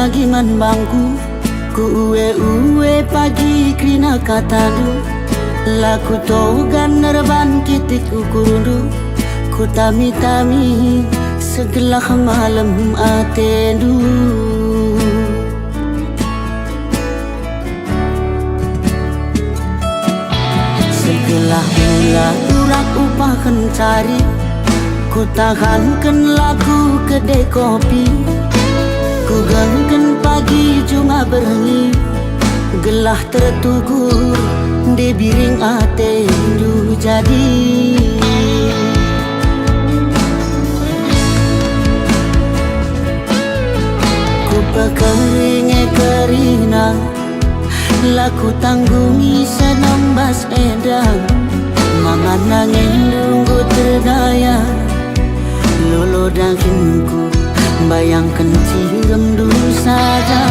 pagi man bangku ku uwe pagi krina katadu laku togan nerban kitik ukurundu ku tami-tami segelah malam atendu segelah mula urak upah kencari ku tahankan lagu kedai kopi ku gangkan pagi cuma berengi gelah tertugur di biring atendu jadi ku pekeringe kerina laku tanggungi senambas edang mama nangin nunggu terdaya lolo dagingku bayangkan cium dulu saja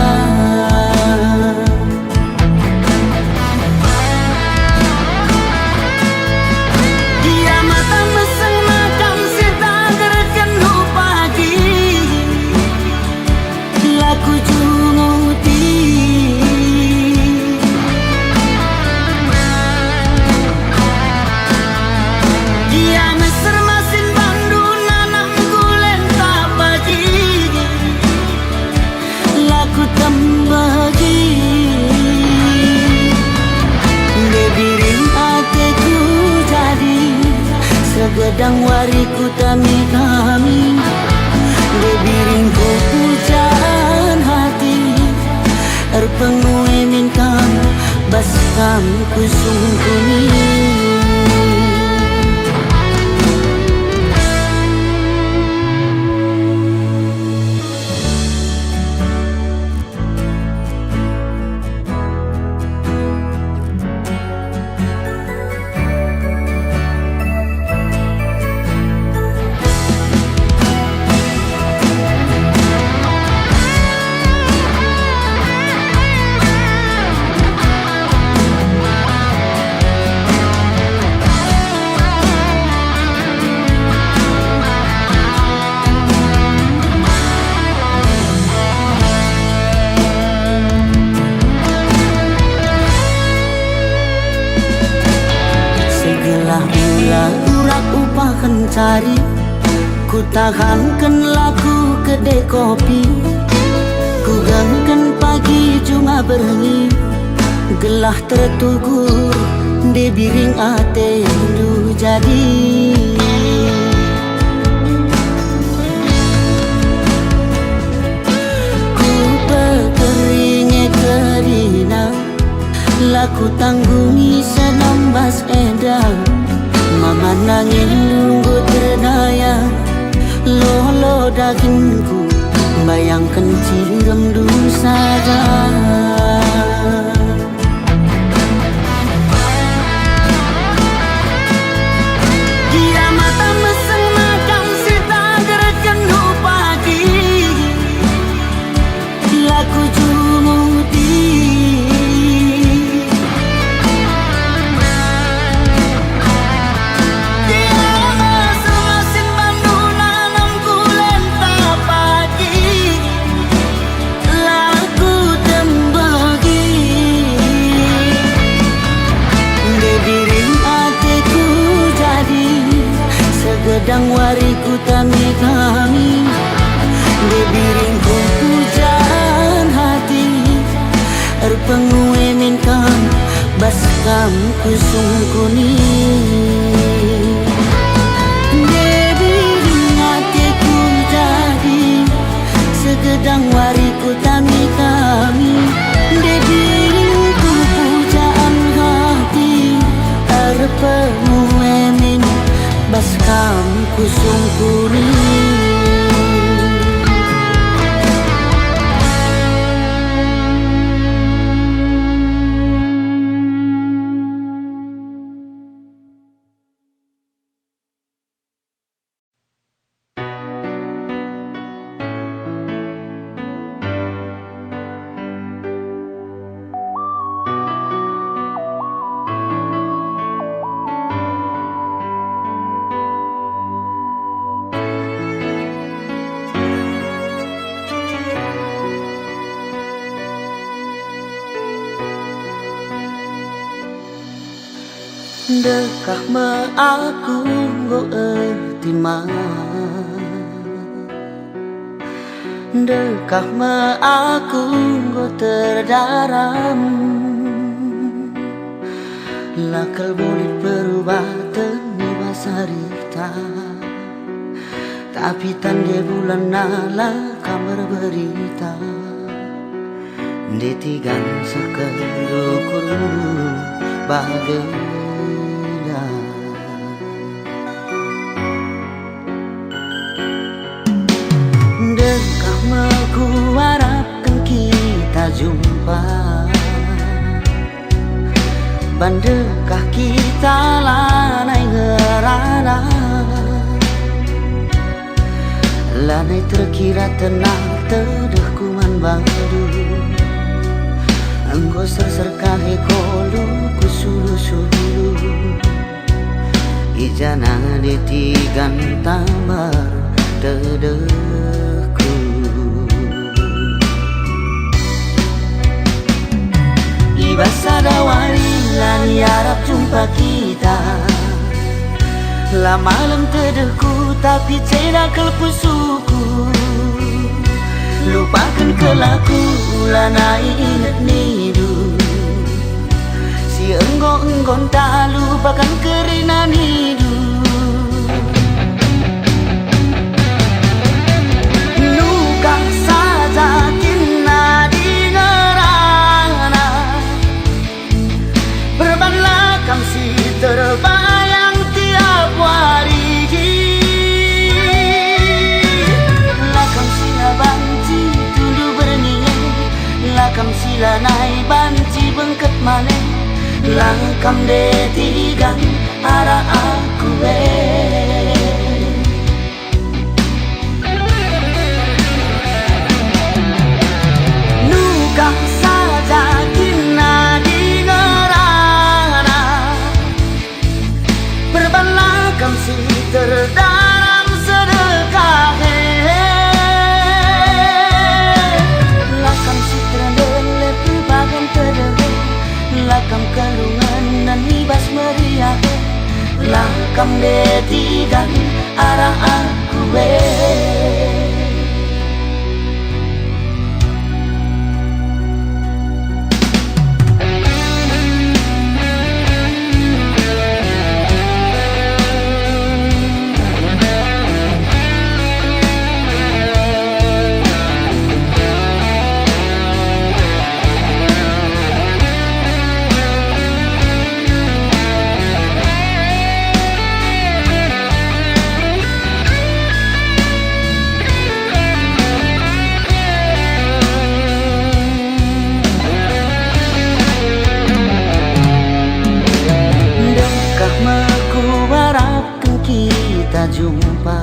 dia mata meseng makan setager kenu pagi laku junguti dia meser masin bandu nanam gulen tak pagi laku tembagi debiring hatiku jadi segedang wariku tami-tami debiringku pujaan hati erpengue minkan baskam kusungkuni mula urak upah kencari ku tahankan laku kedai kopi ku gangkan pagi cuma berengi gelah tertugur di biring atendu jadi ku pekeringe kerina laku tanggungi senambas edang mama nangin nunggu terdaya lolo dagingku bayangkan cium dulu saja dia mata meseng makan setager kenu pagi laku jumuti sedang wariku tami-tami debiringku pujaan hati erpengue minkan baskam kusungkuni debiring hatiku jadi segedang wariku tami-tami debiringku pujaan hati erpengue minkan baskam kusungkuni Dekah me aku go erti ma, dekah me aku go terdaram. Lakal boleh berubah teni basarita, tapi tanda bulan nala kamar berita. Ditigan sekedukur bahagia. Dekah ku harapkan kita jumpa, bandekah kita lanai ngerana, lanai terkira tenang tedeh kuman bangdu. Engkau serserkahe kolu kusulu-sulu, ijana ditigan tambar tedehku. Ibasa dawari lani harap jumpa kita, lah malam tedehku tapi ceda kelpusuku. Lupakan kelaku lana ingat nidu, si enggon tak lupakan kerinan hidup. Nuka saja kina di ngerana, berbanlah kamsi terbayang tiap hari. Lakam sila banci tundu berniat, lakam sila nai banci bengket male, langkam detigan arah aku nuka saja kina di ngerana, berbanlah kamsi terdaram sedekah. Lakam si terendele berbagan terdere, lakam kalungan dan libas meriah, lakam detigan arah aku jumpa,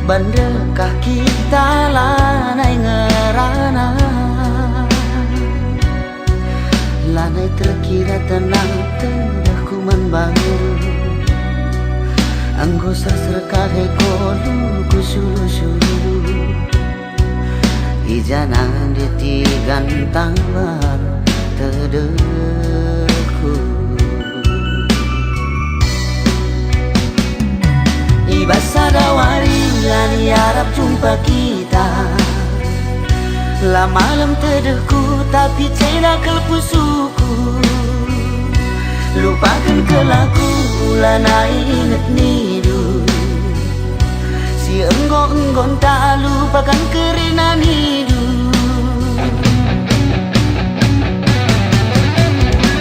bandekah kita lanai ngerana, lanai terkira tenang tengah kuman bangun. Anggo serserkahe kolu kusulu-sulu, ijanan ditigan tangbar tedehku. Ibasa dawari lani harap jumpa kita, lah malam tedehku tapi ceda kelpusuku. Lupakan kelaku lana ingat nidu, si enggon tak lupakan kerinan hidup.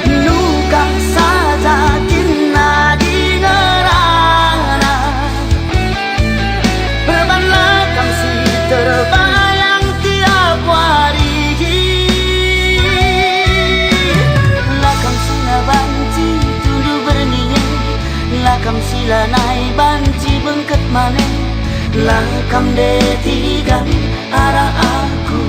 Nuka saja kina di ngerana, berbanlah kamsi terbayang tiap hari. Lakam sila banci tundu berniat, lakam sila nai banci bengket mane, lakam detigan arah aku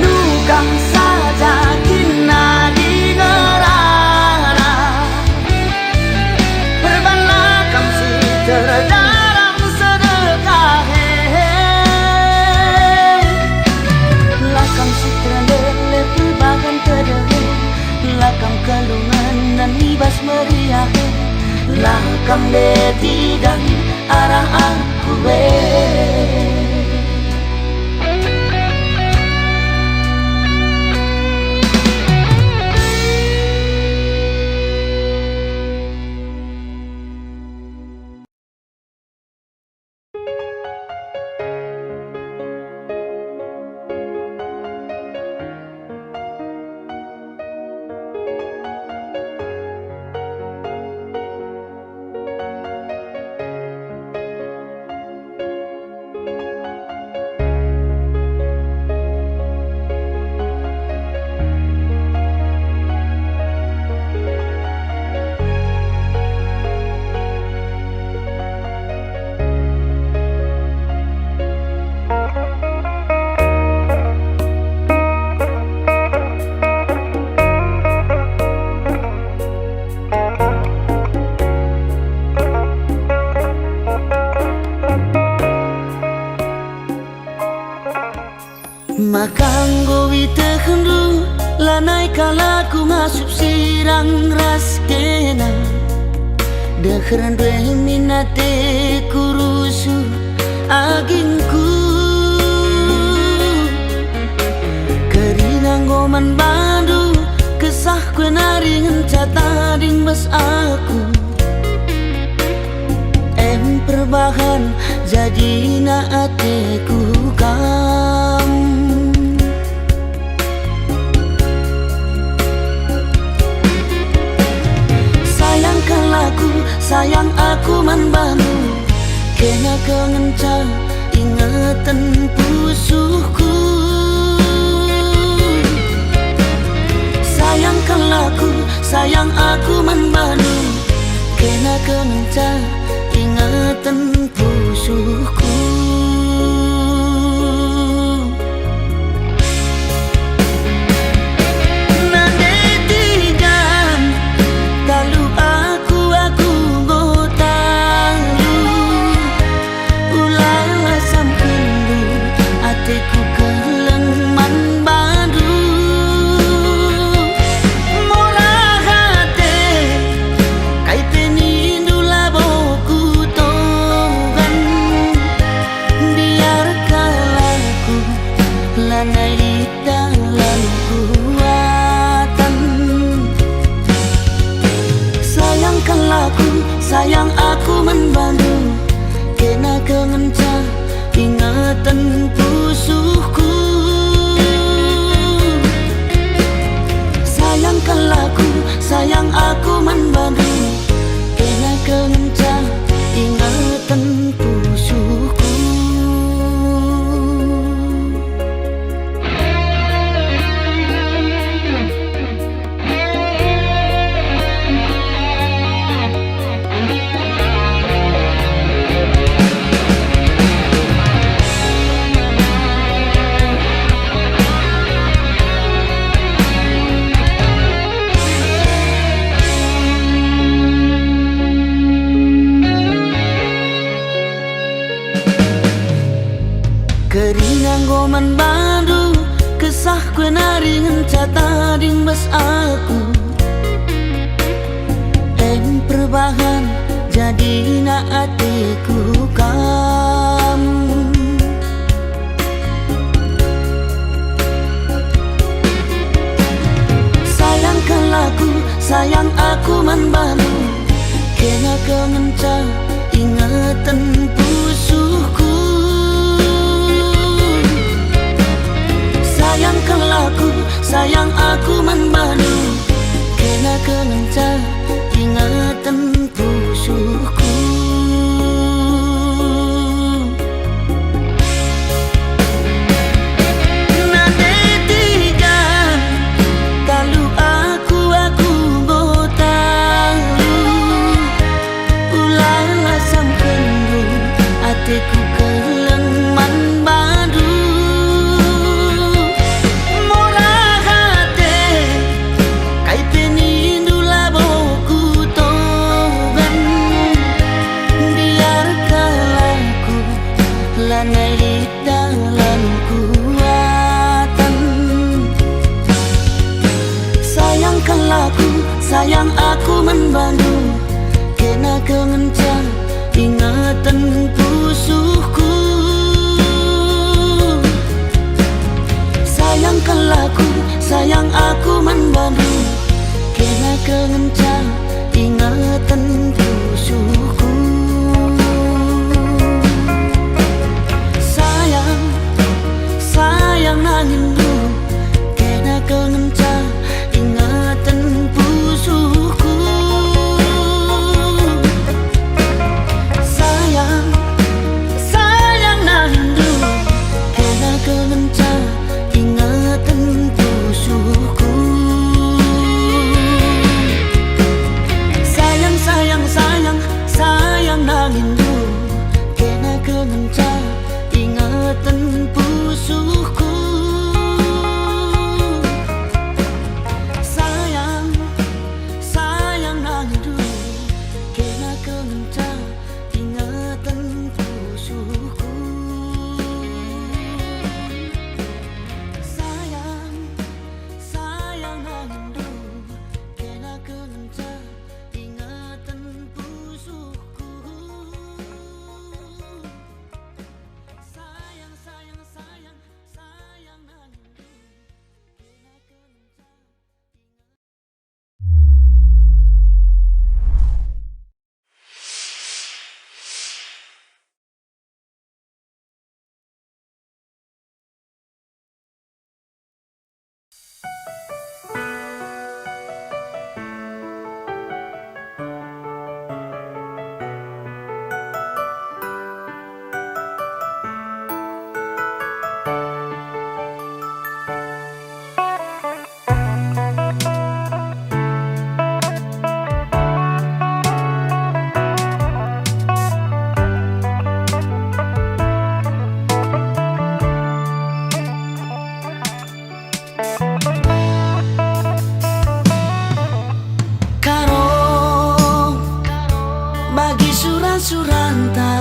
nuka saja kina di ngerana, berbanlah kamsi terdaram sedekah. Nandeti dan arah aku Makanggo witehendu lanai kalaku ngasup sirang ras kena Dekheran dwe minate kurusu agingku Kerinanggo man bandu kesah kue naringan cata ding bas aku Perbahan jadi na ateku kam Sayang aku man bantu kena kengenca ingatan pusuhku sayang aku man bantu kena kengenca ingatan pusuhku Sayang aku membantu kena kengenca ingatan pusuhku sayang aku membantu kena kengenca ingatan pusuhku Kerinanggo man bandu kesah kue naringan cata ding bas aku perbahan jadi na atiku kam sayang aku man bandu kena kengenca ingatan pusuhku sayang aku man bandu kena kengenca ingatan pusuhku Nandetikan kalu aku botalu ulah sampendu atiku keleng man bandu sayang aku membantu kena kengencang ingatan pusuhku. Sayangkanlah aku, sayang aku membantu, kena kengencang ingatan pusuhku. Sayang, sayang nangindu, kena kengencang ingatan pusuhku. Sayang, sayang nangindu, kena kengencang ingatan pusuhku. Sayang, sayang, sayang, sayang nangindu, kena kengencang ingatan pusuhku. Sayang, sayang nangindu, kena kengencang ingatan pusuhku. Sayang, sayang nangindu, kena kengencang ingatan pusuhku. Sayang, sayang, sayang, sayang nangindu, kena kengencang. Karo bagi suran-suranta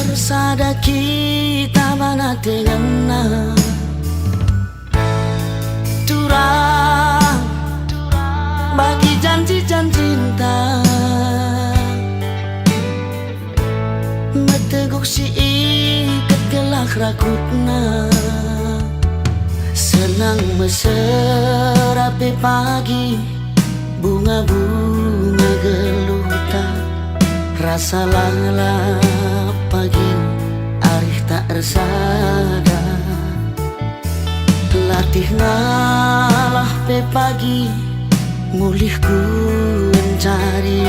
ersada kita mana dengan turang bagi janji-janjinta meteguk si ikat kelak rakutna. Senang meserapi pagi, bunga-bunga geluta, rasa lalap pagi, arih tak ersada. Latih ngalah pe pagi, mulih ku mencari,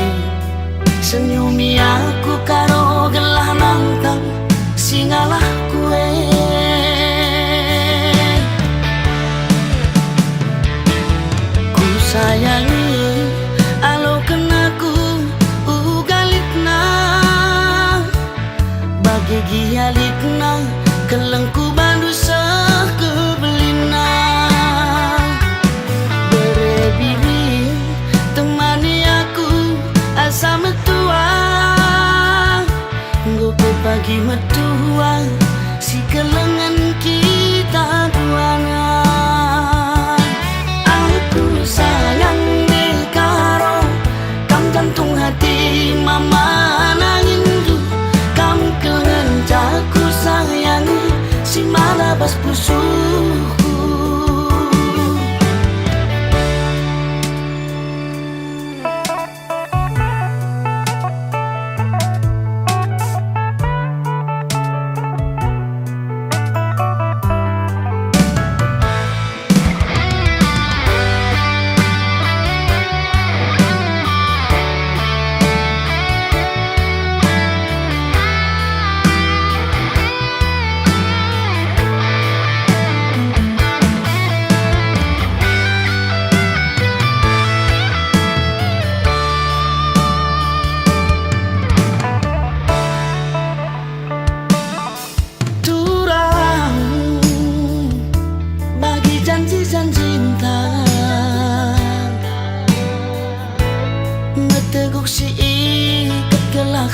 senyumi aku karo gelah nangkang, singalah kue. Sayangi alo kenaku ugalitna, bagi gialitna kelengku bandu sah kebelina. Berebiri temani aku asa metua, ngope pagi metua si kelengan kita duana. Sayang deh karo kam jantung hati mama nangindu, kamu kengencaku sayangi si malabas pusuhku.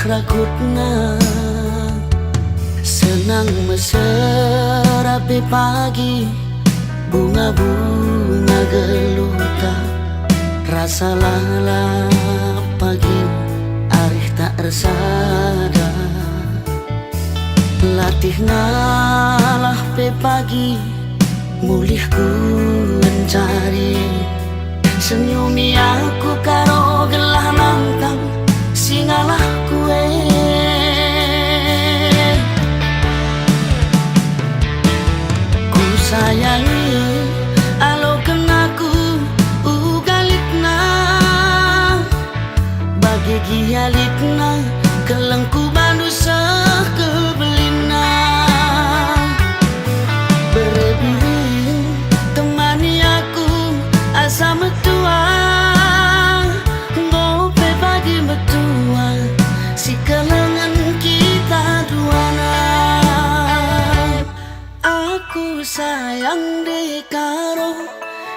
Rakutna senang meserapi pagi, bunga-bunga geluta, Rasa lalap pagi arih tak resada, latih ngalah pe pagi mulih ku mencari. Senyumi aku karo gelah nangkang singalah kue. Ku sayangi alo kenaku ugalitna, bagi gialitna kelengku bandu sah kebelina. Berebiri temani aku asa metua, ngope pagi metua si kelengan kita duana. Aku sayang dekaro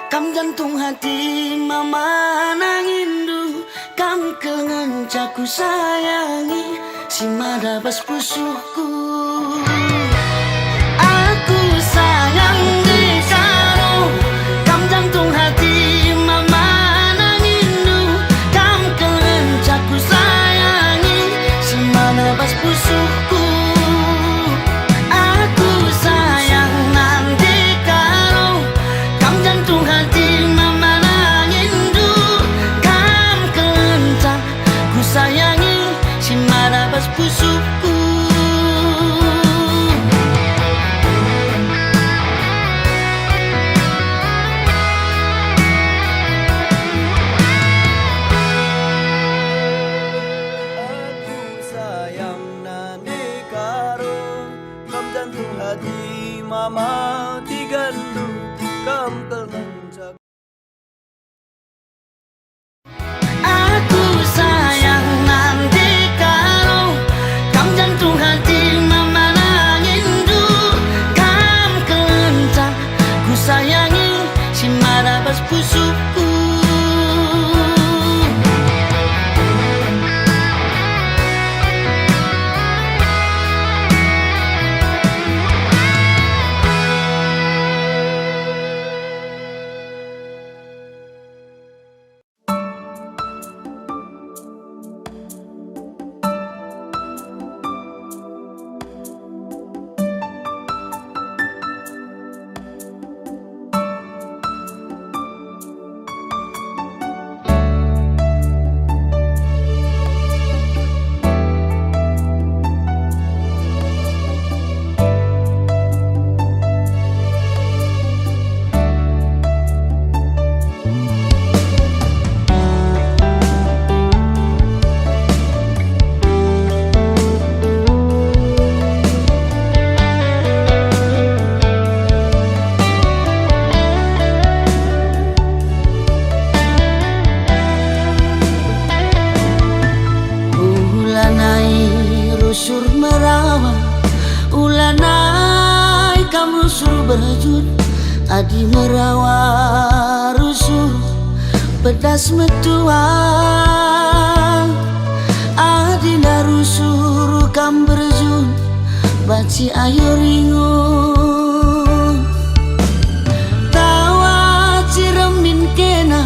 kam jantung hati mama nangindu, kam kelengan ku sayangi si madabas pusuhku. Aku sayang dekaro kam jantung hati mama nangindu, kam kelengan ku sayangi si madabas pusuhku. Aku sayang nanti kalau kam jantung hati mama nangindu, kam kelencan ku sayangi si marabas pusuku. Aku sayang nani karo kam jantung hati mama digandu, kam kelencan. Aku sayang nanti kalau kam jantung hati mama nangindu, kam kelencan ku sayangi si marabas pusuku. Rusur merawa ulanai kam rusur berjut, adi merawa rusur pedas metua, adi na rusur kam berjut baci ayo ringun. Tawa ciremin kena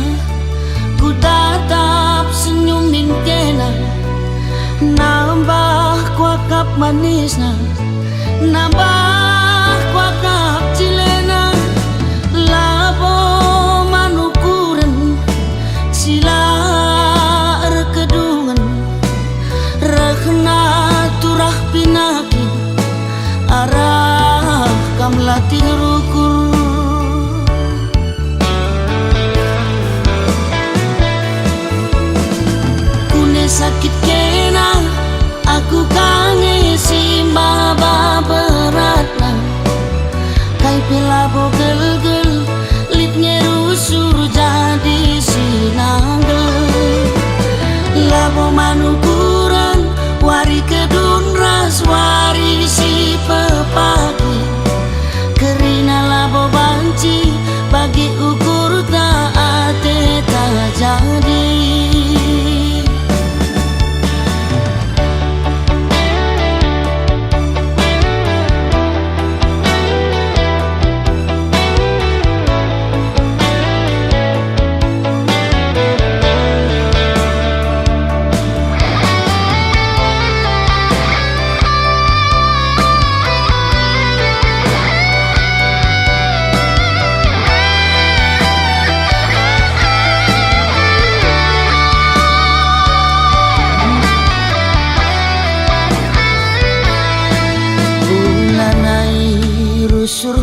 ku tatap senyumin kena, nambah kuakap manisna, nambah kuakap cilena. Labo manukuren sila erkedungan, rekna turah pinaki arah kam latih rukur. Kune sakit kena aku kangen si baba berat,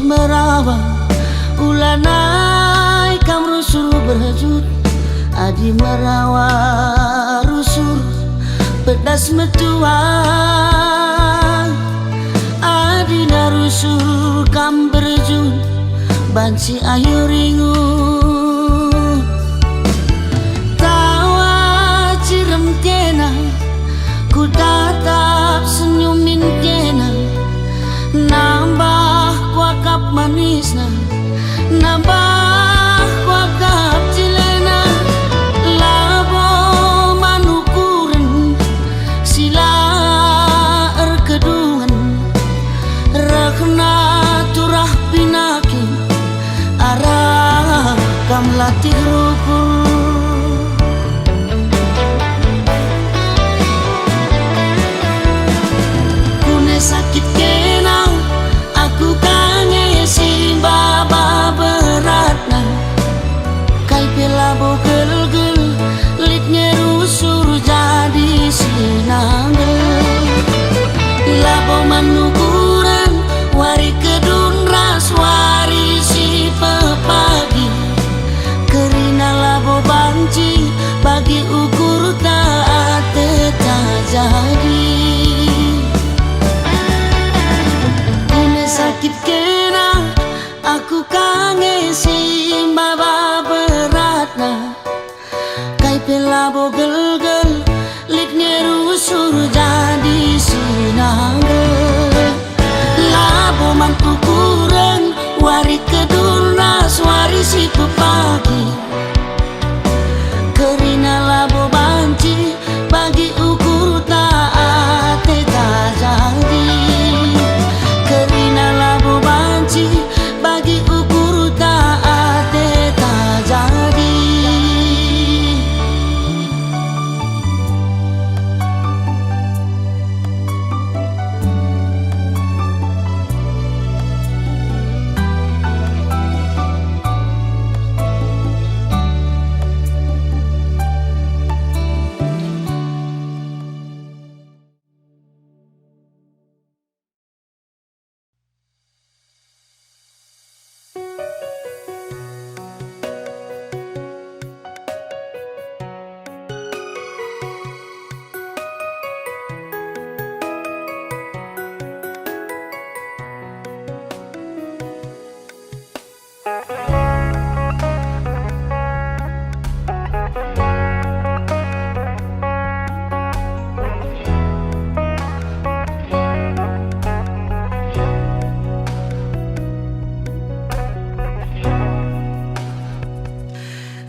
merawa ulanai kam rusur berhajut adi merawa rusur pedas metuan adi narusur kam berjun bansi ayu ringu tawa cirem kena ku tatap senyumin kena nambah kuakap manisna nambah kuakap cilena labo manukuren sila erkedungan rekna turah pinaki arah kam latih rupul kune sakit kena aku kangen si baba beratna kai pelabo gel-gel litnya rusur jadi sinanggel labo manukuran wari kedun ras wari si pepagi kerina labo banci bagi ukur tak jadi kune sakit kena aku kangen si baba beratna kai pelabo gel-gel litnya rusur jadi sinanggel labo man ukuran wari kedurnas wari si pepagi kerina labo banci bagi ukur tak jadi kerina labo banci bagi ukur tak jadi.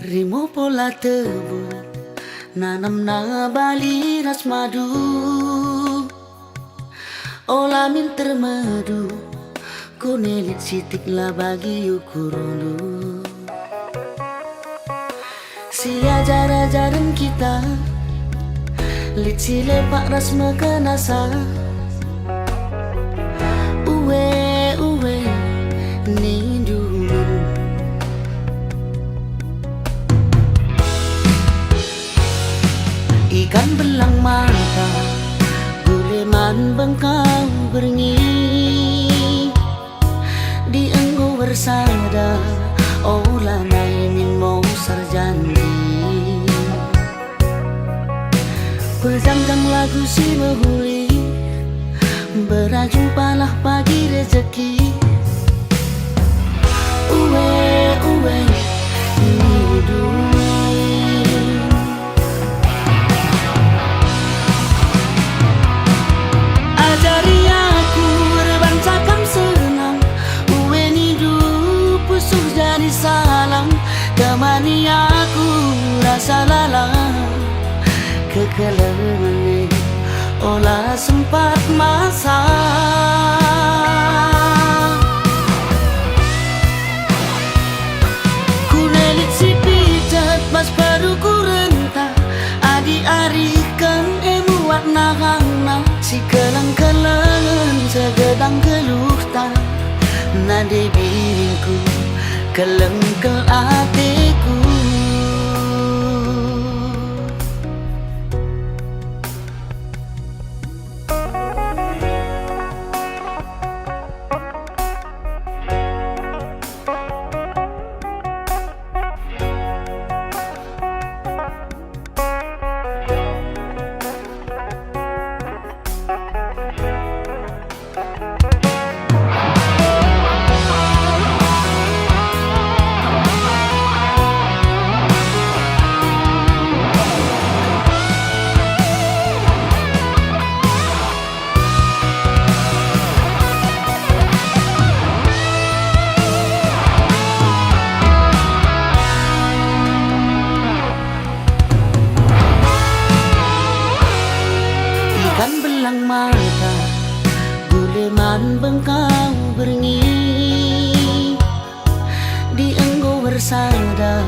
Rimo pola tebu nanam na bali ras madu olah min termadu kunelit sitik lah bagi ukurundu si ajar-ajaran kita lit si lepak ras mekenasa uwe nindumin ikan belang mata guleman bengkau bernyi di engkau bersada olah nainin mau sarjandi berjam-jam lagu si behuli berajumpalah pagi rezeki uwe hidup ajari aku berbancakan senang uwe hidup pusuh jadi salam temani aku rasa lalang kekelengan olah sempat masa kunelit si pijat mas baru kurenta adi arikan emu warna hangna si kelang-kelangan segedang geluh tak nade biringku kelengkel hatiku Tuleman bengkau berngi di engkau bersada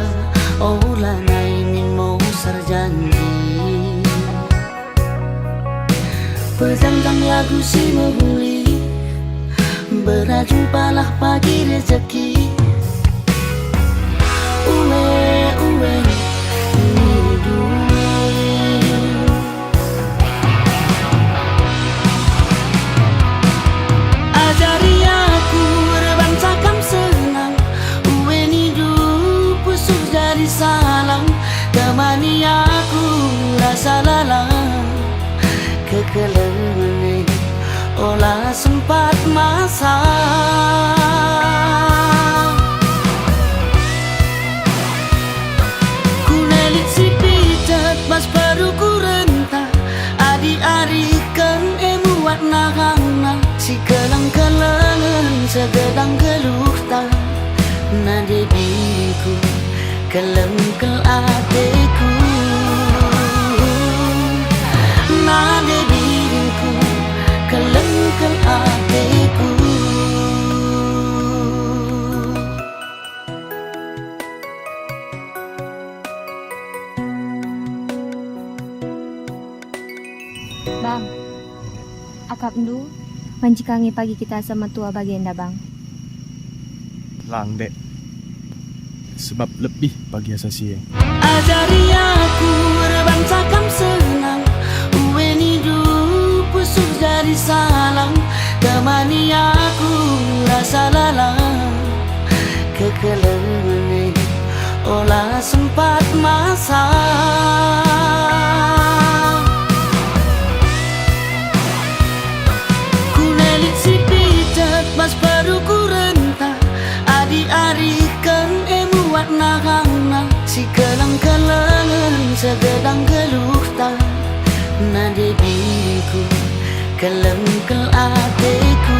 olah nainin mau sarjanji pejamkan lagu si menghuli berjumpalah pagi rezeki uwe uwe nidu ajari aku berbancakan senang uwe nidu pusuh jadi salam temani aku rasa lalang kekelengan olah sempat masa kunelit si picat mas baru ku rentah adi-ari kan emuat nahana si kelang-kelangan segedang geluh tak nade diriku kelengkel ateku nade diriku kelengkel ateku Bang, akap ndu mancikangi pagi kita sama tua bagenda bang. Lang dek, sebab lebih pagi asasi ajari aku berbancakan senang uwe nidu pusuh jadi salam temani aku rasa lalang kekelengan olah sempat masa kunelit si picat mas baru ku rentah adi-ari kan emuat nahana si kelang-kelangan segedang geluh tak nade diriku kelengkel ateku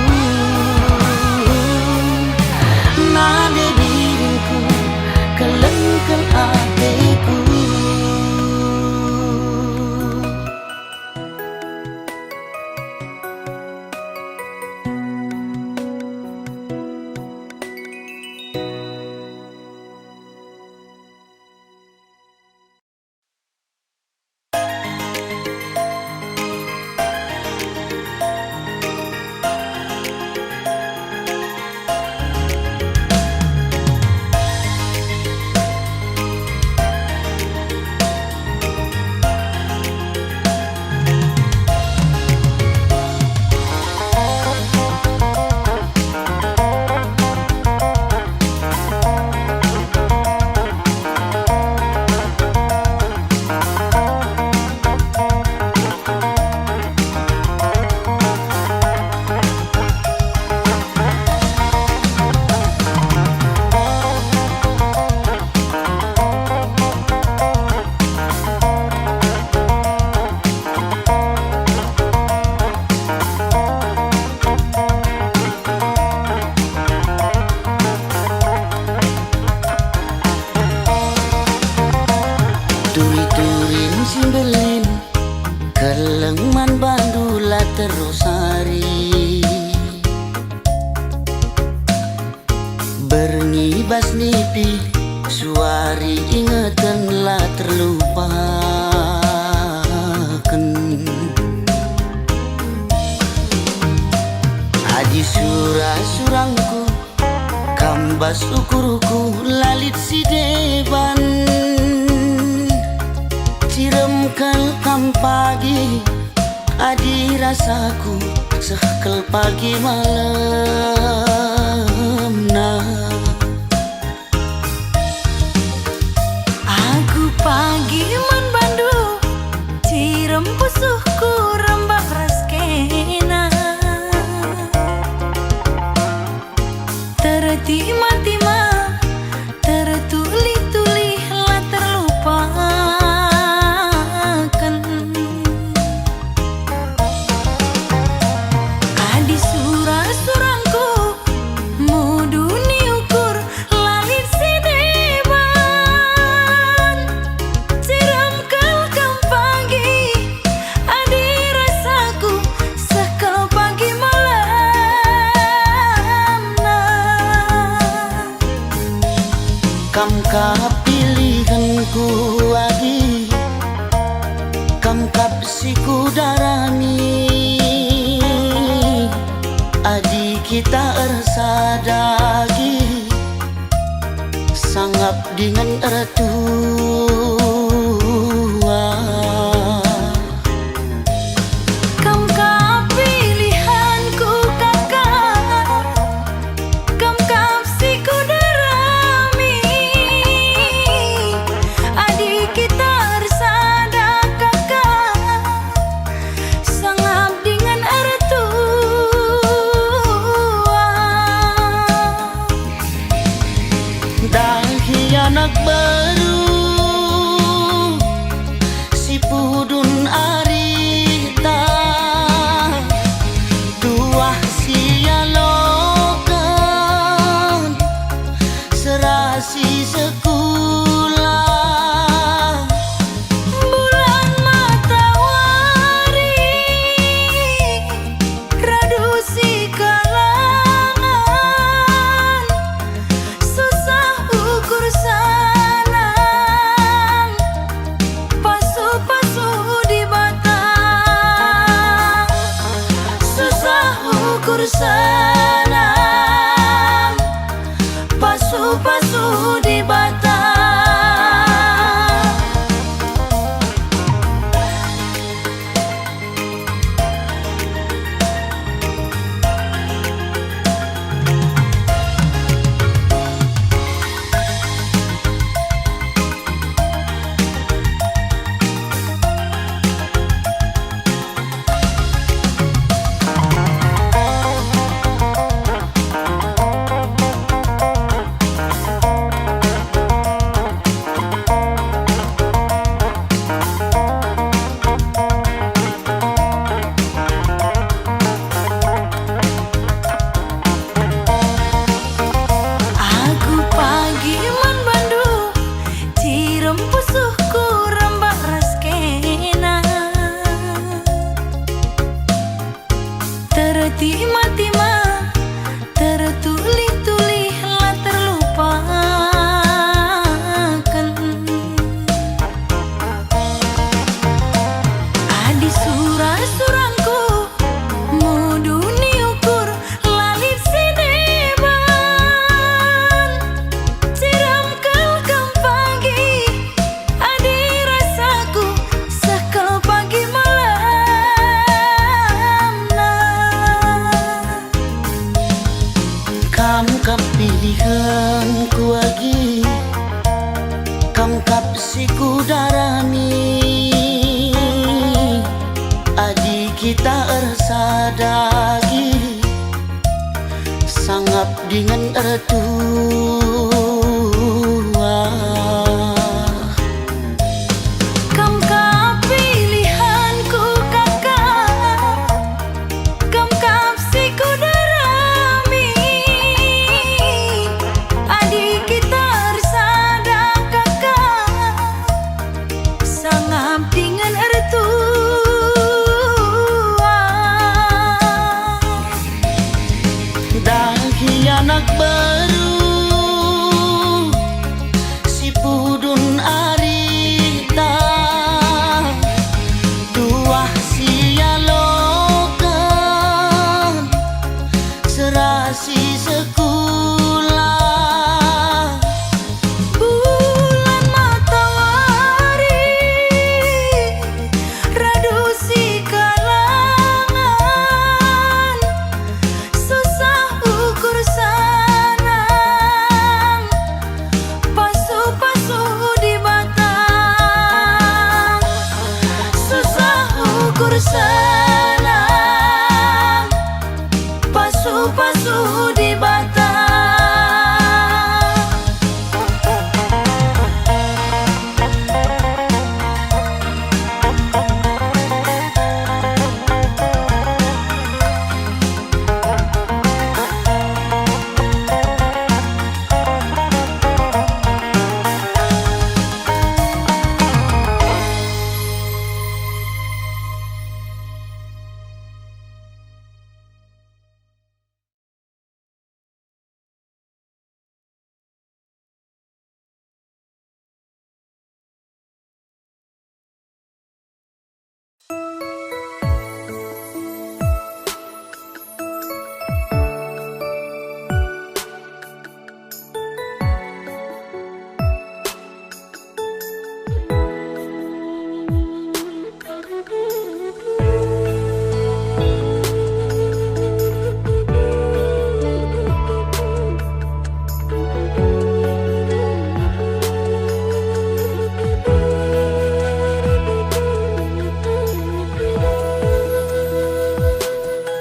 nade diriku kelengkel ateku Turi-turin simbelin kelengman bandula terus hari bernibas nipi suari ingetanlah terlupakan Haji surah-surangku kambas ukuruku lalit si deban ciremkel kam pagi adi rasaku sekel pagi malam nah aku pagi man bandu cirem pusuhku rembak raskena tertima-tima tertuli-tuli lah terlupakan adi surah-surangku kita ersadagi sangap dengan ertua. Kam ka pilihanku kakak, kam kapsiku darami. Adik kita ersada kakak, sangap dengan ertua. Dahi anak baru si pudun arita dua sialokan serasi sekolah. Bulan matahari radu si kalangan, susah ukur sanang, pasu-pasu di batang. Susah ukur sanang, pasu-pasu di batang. Aku pagi man bandu, cirem pusuhku rembak raskena. Tertima-tima, tertulih-tulih lah terlupakan. Adi surah-surangku muduni ukur lalit sideban. Siram kelkam pagi adi rasaku sakal pagi malam nah. Kam kap pilihanku lagi, kam kap si kudarami. Adi kita ersadagi sangap dengan ertua. Kam ka pilihanku kakak, kam kapsiku darami. Adik kita ersada kakak, sangap dengan ertua. Dahi anak baru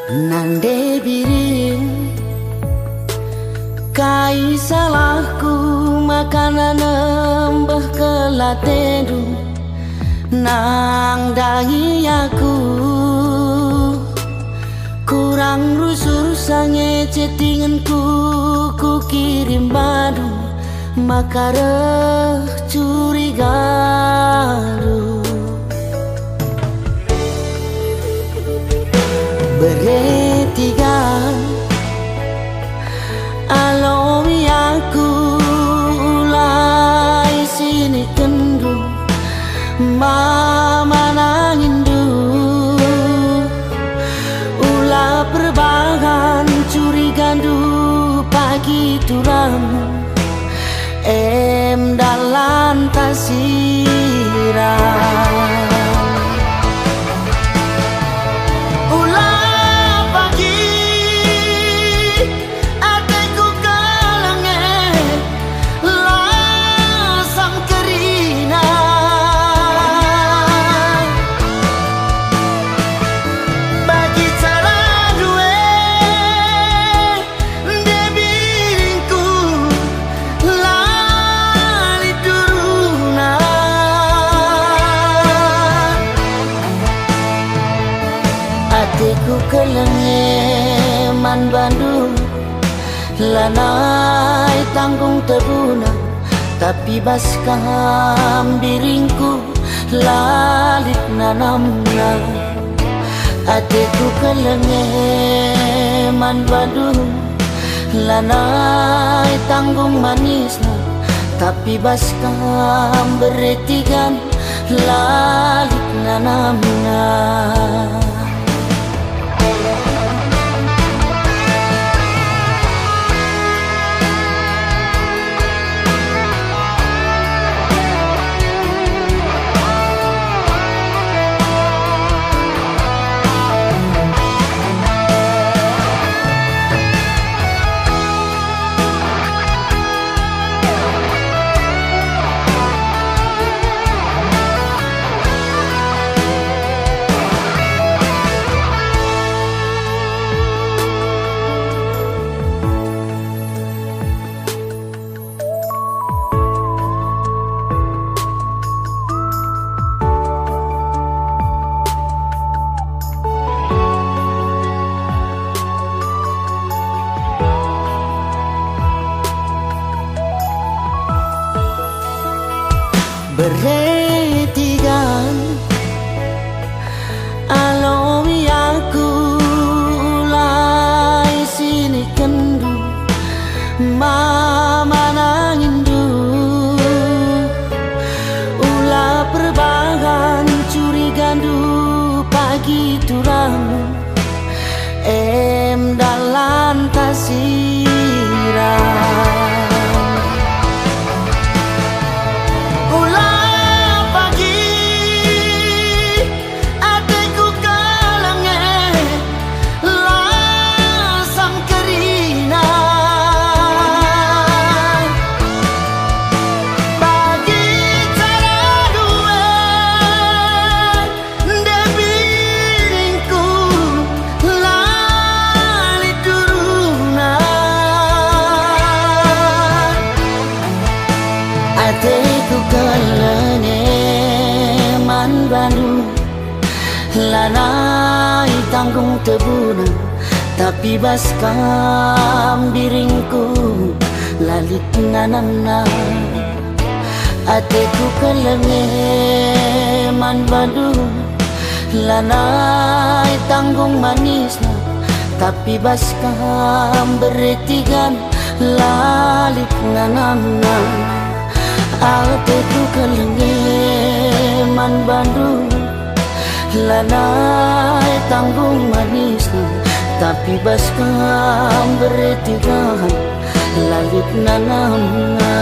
Nande biring kai salahku makanan nembah kelatedu nang dangi aku kurang rusur sange chattinganku ku kirim badu makara curiga beretiga alomi aku ulai sini kendu mama nangindu ulah perbahan curigandu pagi turang dalam tasirang hatiku kelengeman Bandung lanai tanggung tebuna tapi baskam biringku lalik nanamna hatiku kelengeman Bandung lanai tanggung manisna tapi baskam beretigan lalik nanamna beretigan alomi aku ulai sini kendu mama nangindu ulah perbahan curigandu pagi turang dalam tasirang hatiku kelengeman Bandung lanai tanggung tebuna tapi baskam biringku lalit nanamna hatiku kelengeman Bandung lanai tanggung manisna tapi baskam beretigan lalik nanamna hatiku kelengeman Bandung lanai tanggung manisna tapi baskam beretigan lalit nanamna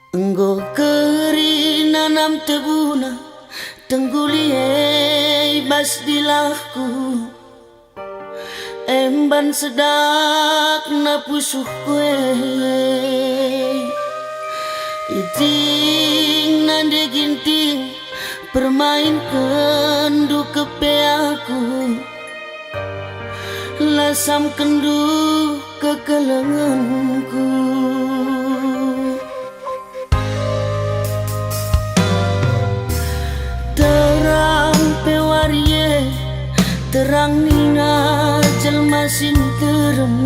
Enggo keri nanam tebuna tengguli bas dilahku emban sedak na pusuh kue iting nande ginting permain kendu kepe aku lasam kendu kekelenganku. Terang nina jelma sinterem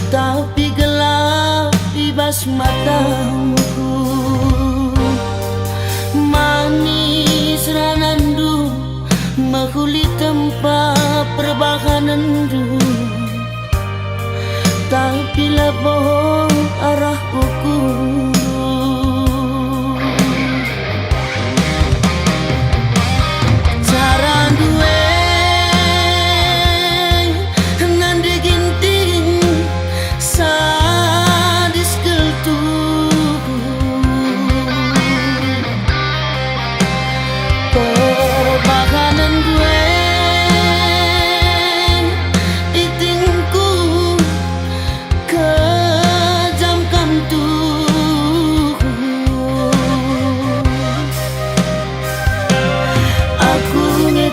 tapi gelap ibas matamu manis ranandu mahuli tempat perbahanandu tapi leboh arah ukur.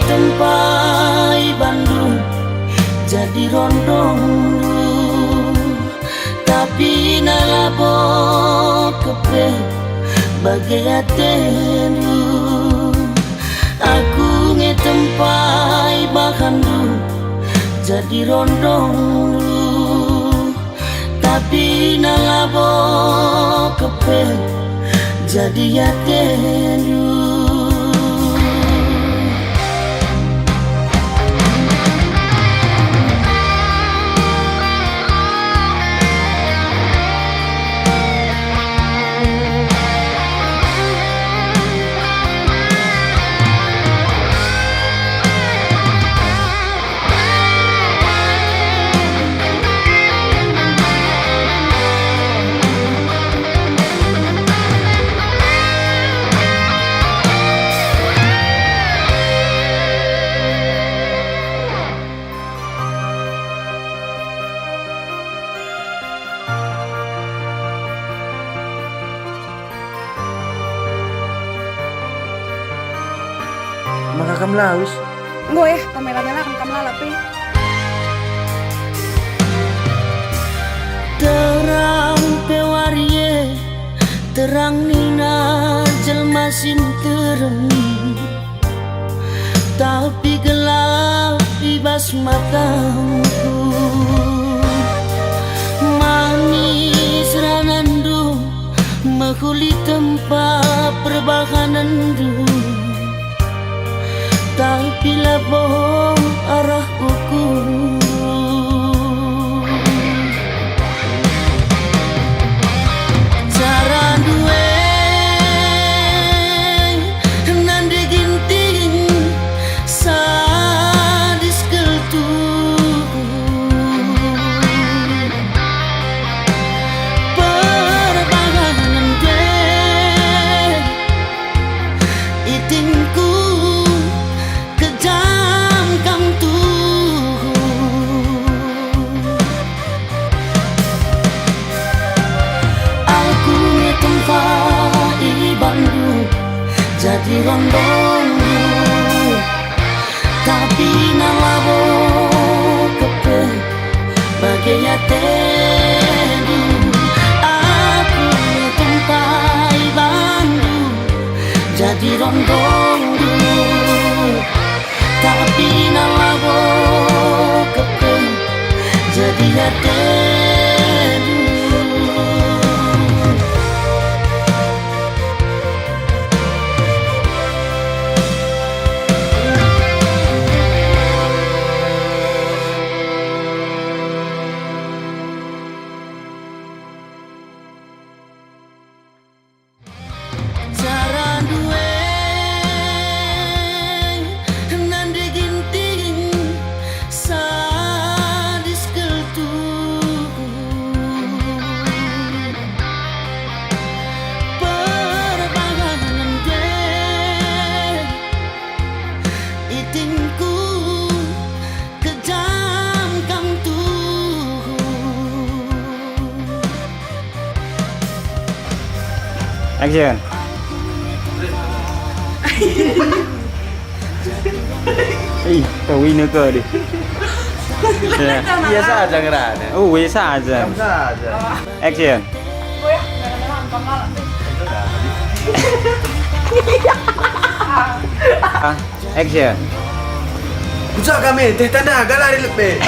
Tempai Bandung jadi rondong tapi nalabo kepe bagai atenu aku ngetempai Bandung jadi rondong tapi nalabo kepe jadi atenu. Maka kamu laus. Enggak ya, kamera-kamera akan kamu lalapi. Terang pewarie, terang nina jelma sinterem tapi gelap ibas matamu manis ranandu mahuli tempat perbahanandu tapi leboh arah ukur. Cara duwe nande ginting sadis keltuh perbahanan gue itingku kejam kam tuh aku ngetempat di Bandung jadi rondong ya tedu aku tumpai bandu jadi rondong tapi nalawo kepe jadi ya tedu. Action. Ih, kau ini ke di? Biasa aja ngerana. Oh, biasa aja. Biasa aja. Action. Action. Bisa kami teh tanda lari lebih.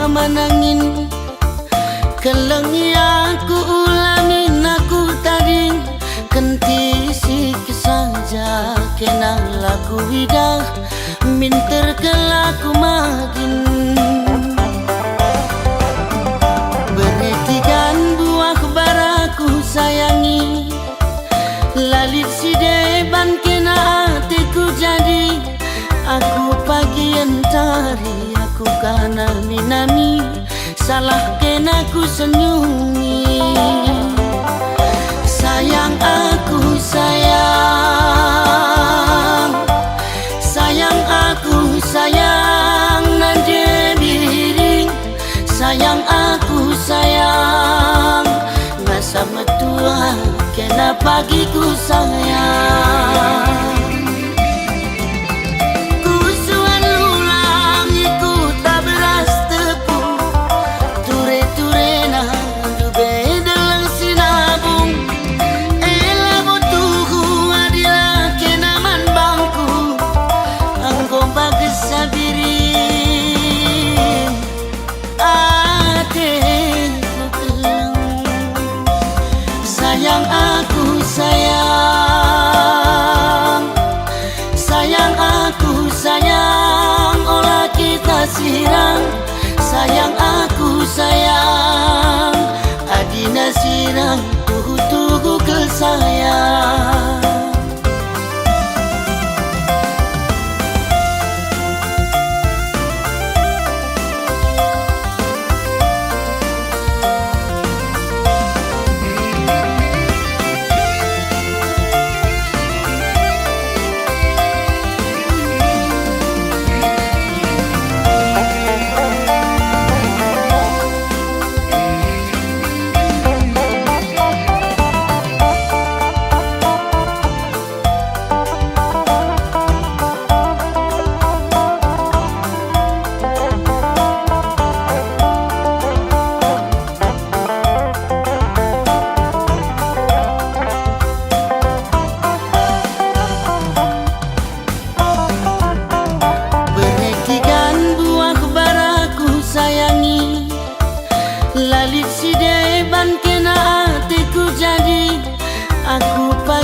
Manangin kelengi aku ulangin aku tadi kenti sikit saja kena laku hidah minter kelaku makin beritikan buah baraku sayangi lalit si deban kena hatiku jadi aku pagi entari aku kana minami salah kena ku senyumi sayang aku sayang sayang aku sayang nande biring sayang aku sayang ngasa metua kena pagi ku sayang. Sayang aku sayang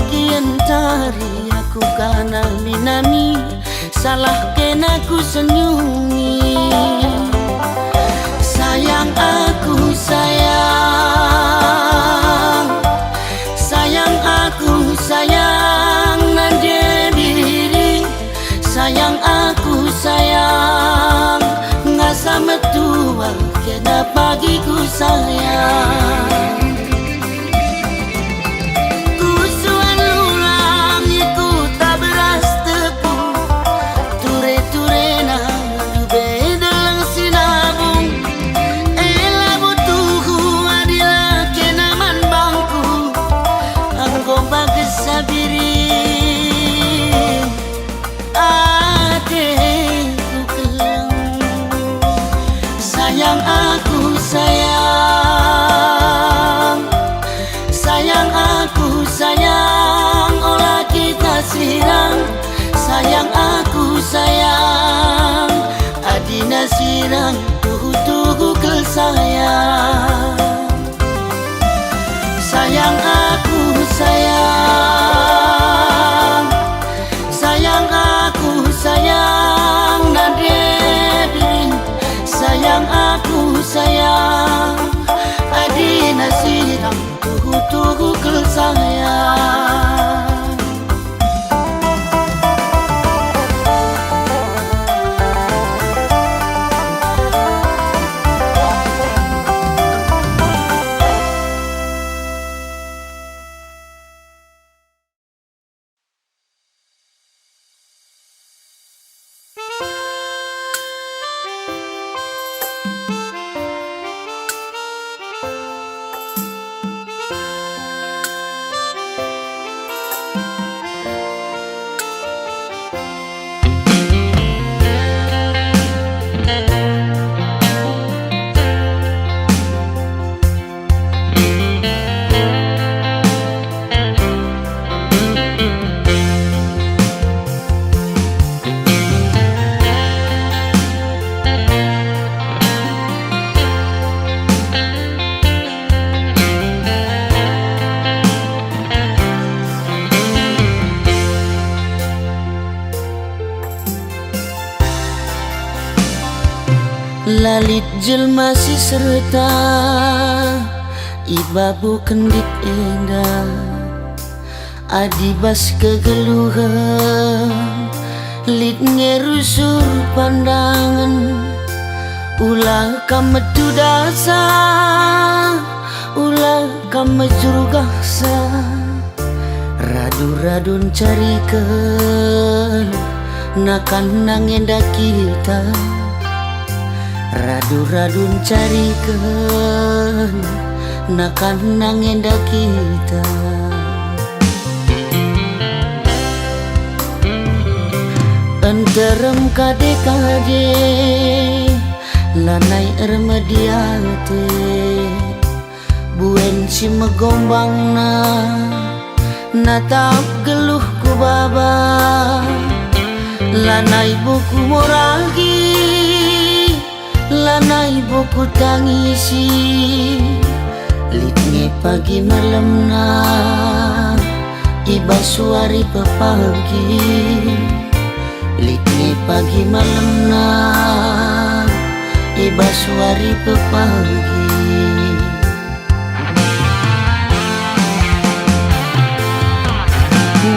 bagian tari aku kana minami, salah kena ku senyumi. Sayang aku sayang, sayang aku sayang nande diri, sayang aku sayang ngasa metua kena bagiku sayang. Sayang aku sayang, sayang aku sayang, olah kita sirang. Sayang aku sayang, adina sirang tuhu-tuhu ke sayang. Sayang aku sayang, sayang aku sayang nadebin, sayang aku sayang, adina sirang tuhu-tuhu ke sayang. Lalit jelma si serta ibabu kendit endah, adibas kegeluhan lit ngerusur pandangan, ulah kametu dasa, ulah kamejurugaksa, radu-radun carikan nakan nangenda kita, radu-radun carikan nakan nangenda kita. Enterem kade-kade lanai remediate, buen si megombang natap geluh ku baba, lanai buku moragi, lanai buku tangisi, litne pagi malam iba suari pepagi, litne pagi malam iba suari pepagi.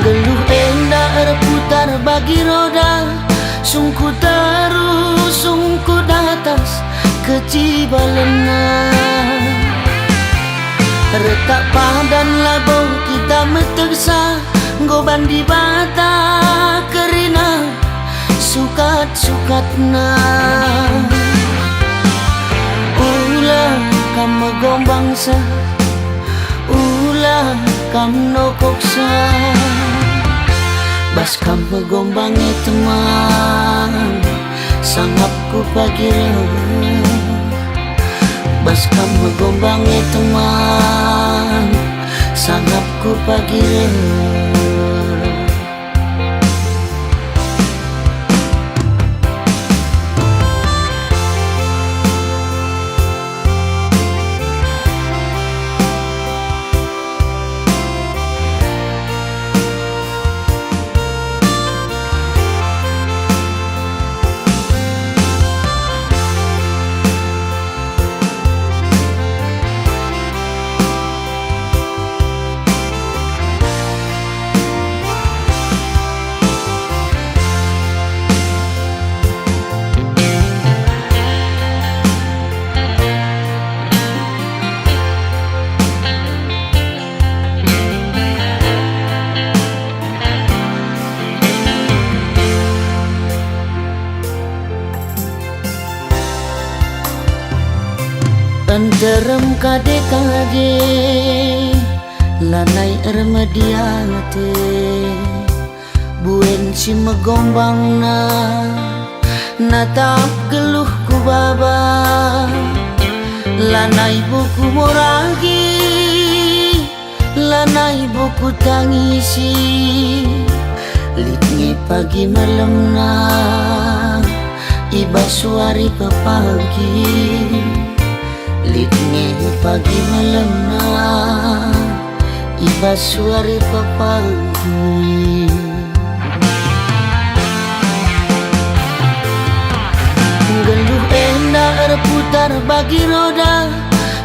Geluh endah berputar bagi roda, sungku terus sungku datas kecibalena, retak padan labau kita metersa, goban di bata kerina sukat-sukatna, ulah kamu gombangsa, ulah kamu nokoksa, bas kamu gombangi teman, sangat ku pagi bas kamu gombangi teman, sangat ku pagi derem kade-kade lanai remediate buen si megombang natap geluh ku baba lanai buku moragi lanai buku tangisi litngi pagi malam iba suari pepagi litngi pagi malam iba suari pepagi geluh endah putar bagi roda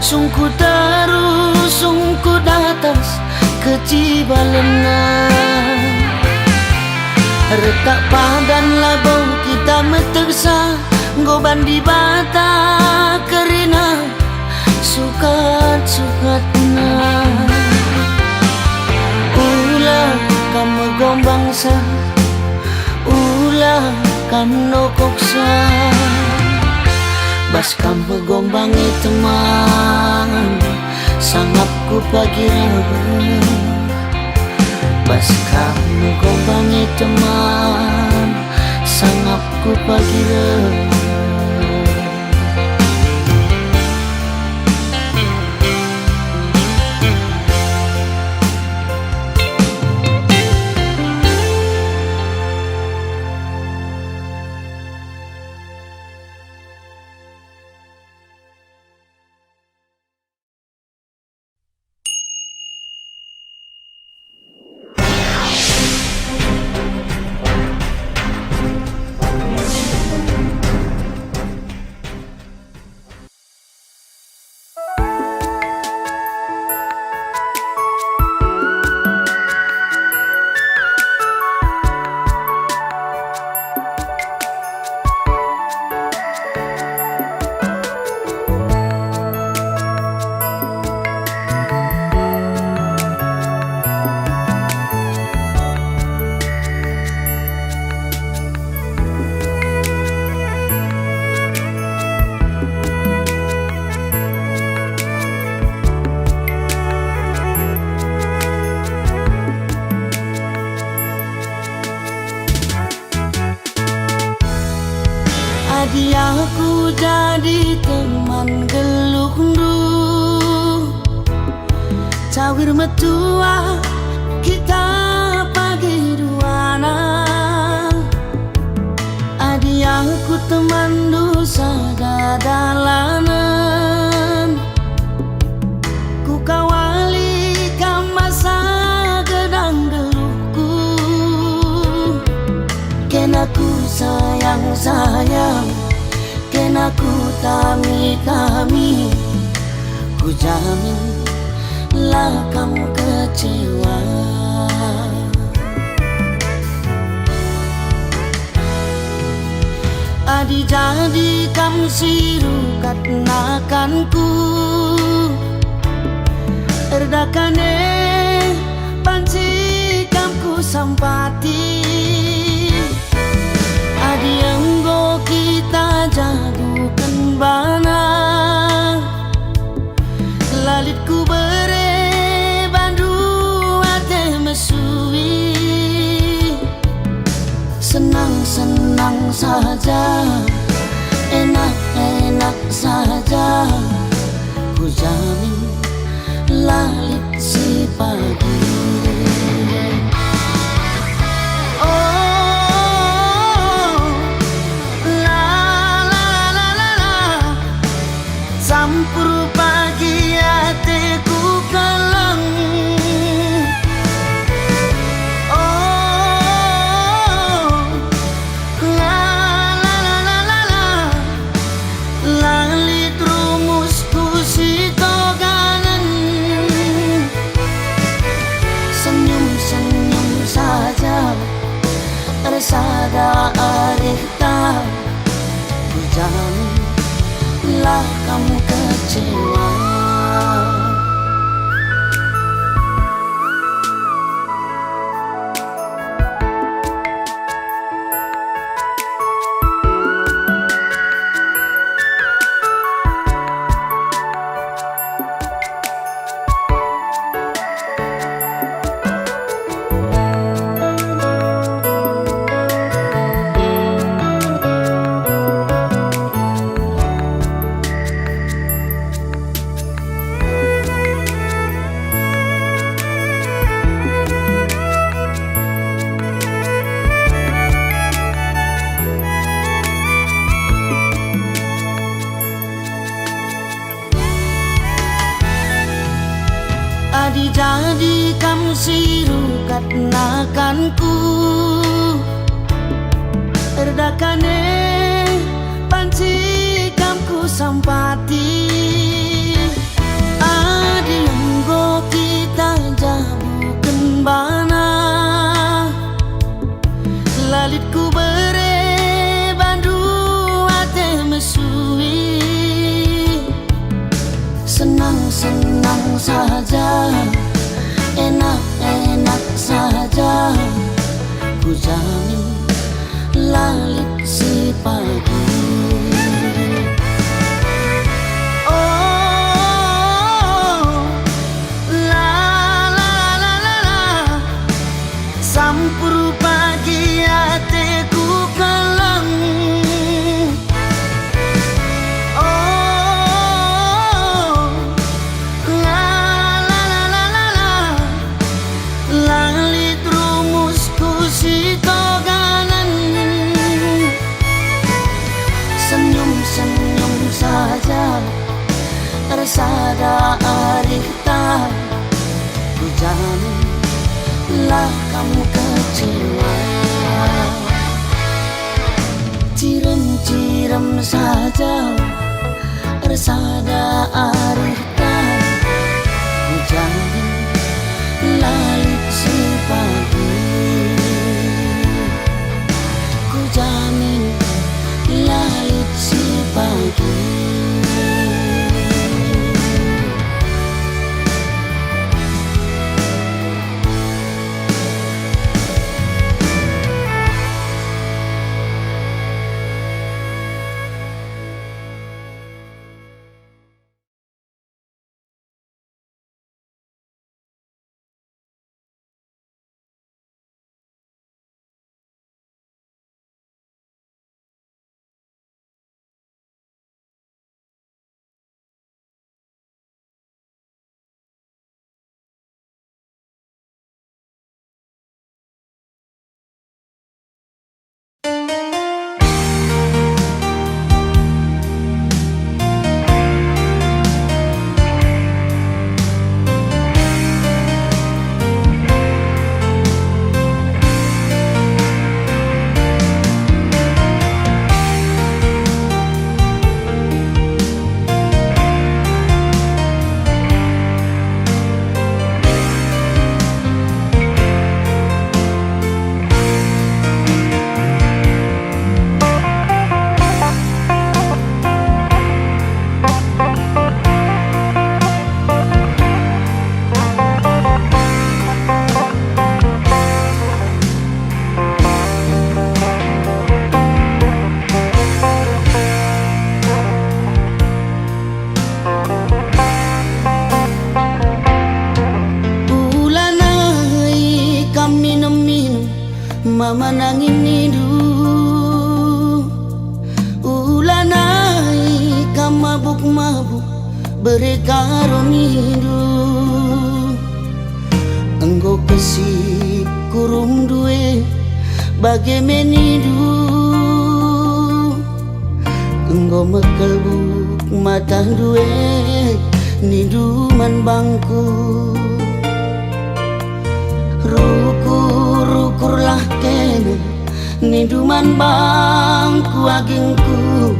sungku terus sungku datas kecibalena retak padan labau kita metersa goban di bata kerina sukat-sukatna ulah kamu gombang sa ulah kamu nokoksa bas kamu gombang teman sangap ku pagi bas kamu gombang teman sangap ku pagi Aku jadi teman geluh cawir metua kita pagi duana adi aku teman dosa dadalanan ku kawali kamasa gedang geluhku kenaku sayang kenaku tami ku jamin lah kamu kecewa adi jadi kamu sirukat nakanku erdakane panci kamku sampati adi enggo kita jadukan bana lalitku bere bandu ate mesui senang-senang saja enak-enak saja ku jamin lalit si pagi campur pagi hatiku kelang lalit rumusku si toganan senyum-senyum saja resada arita ku jamin lah kamu kecewa nakanku erdakane pancikamku sampati adilenggo kita jabu kembana lalitku bere bandu ate mesui senang-senang saja enak-enak saja ku jamin lalit si pagi. Oh, la la la la la, sampur pagi hatiku kelang. Oh, la la la la la la, lalit rumusku si toganan. Senyum-senyum saja tersada arita ku jamin lah kamu kecewa. Cirem-cirem saja tersada arita ku jamin lalit si pagi. Ku jamin lalit si pagi. Mama nangin nidu ulanai kam mabuk-mabuk berekaro nidu enggo kesi kurung duwe bagemenidu enggo mekelbuk mata duwe nidu man bangku rukur-rukurlah kene niduman bangku agingku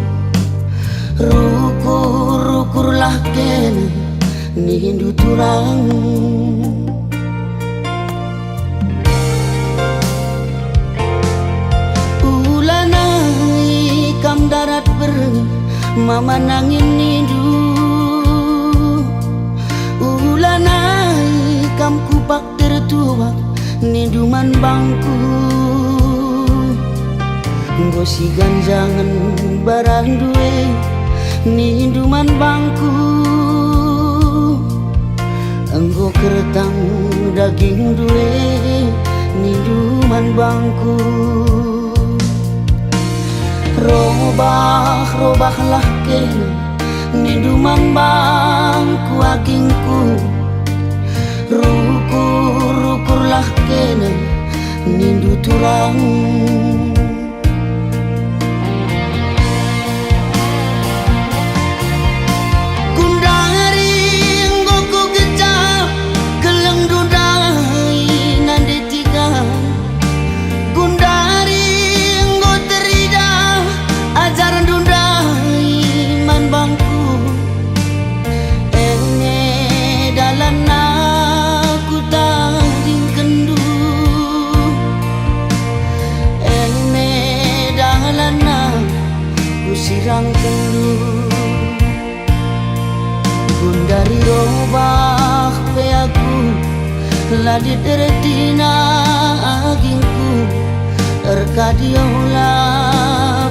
rukur-rukurlah kene nindu turang ulanai kam darat beri mama nangin nidu ulanai kam kupak tertuak niduman bangku nggo si ganjangan barang duwe niduman bangku enggo keretang daging duwe niduman bangku robah-robahlah kene niduman bangku agingku rukur-rukurlah kene nindu turang kundari nggoku gejap keleng dudai nande ladit retina agingku erkadiola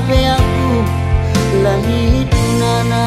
peaku ladit nana.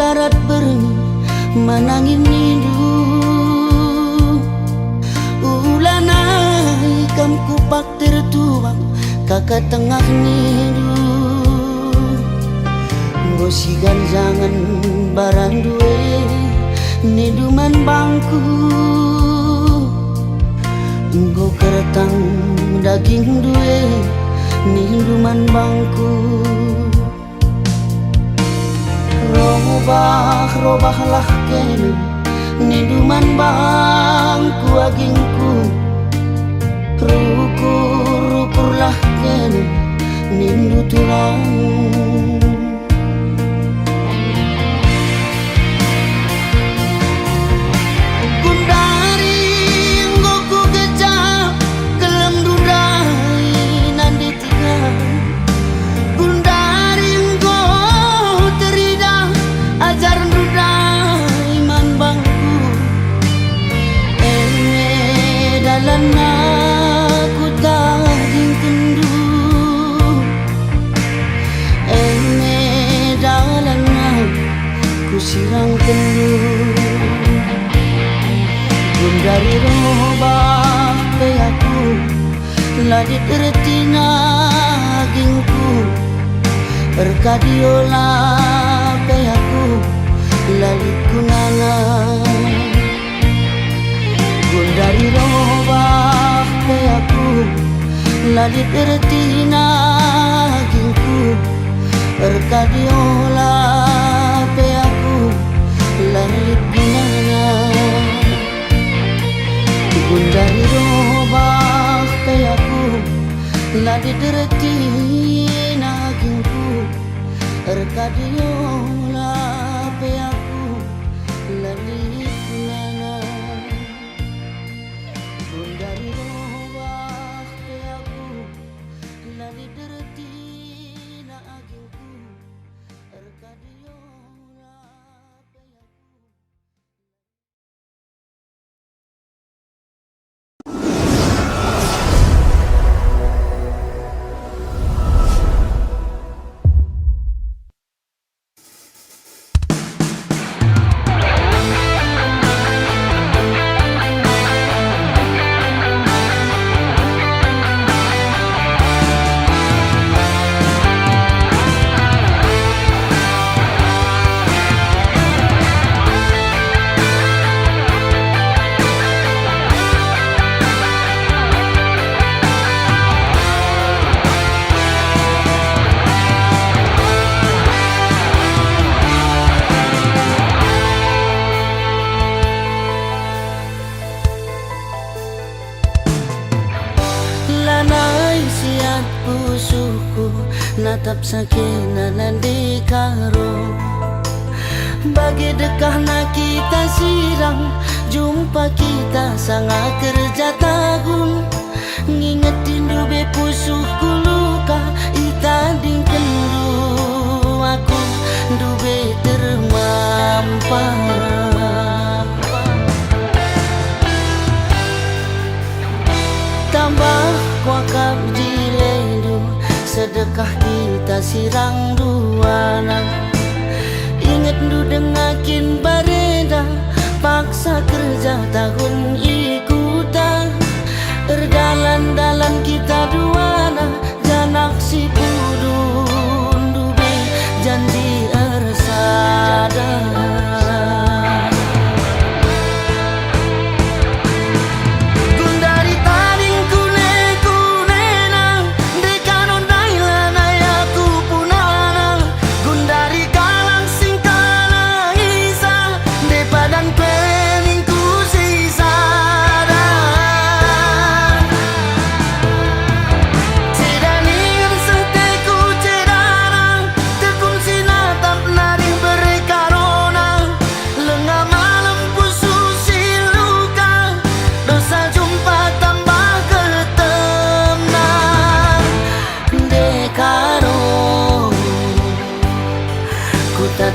Darat berni menangin nidu ulanai kam kupak tertuang kakak tengah nidu ngosigan jangan barang duwe niduman bangku nggo keretang daging duwe niduman bangku. Robah-robahlah kene niduman bangku agingku rukur-rukurlah kene nindu tulang kundari nggoku gejap kelem dudai nandi tiga kundari nggo ajar dudai man bangku dalam aku daging kendu dalam aku sirang kendu dari robah peaku ladit retina agingku erkadiola peaku lalit kunana gundari robah peaku ladit retina agingku erkadiola peaku lalit kunana gundari robah peaku ladit retina agingku erkadiola peaku ladit nana gundari robah peaku ladit retina agingku erkadiola peaku. Natap sakina nandi karo bagi dekah na kita sirang jumpa kita sangat kerja tagung ngingetin dube pusuhku luka itanding kendu aku dube termampar tambah kuakap jilendu sedekah kita sirang duana inget du dengakin bareda paksa kerja tahun ikutan erdala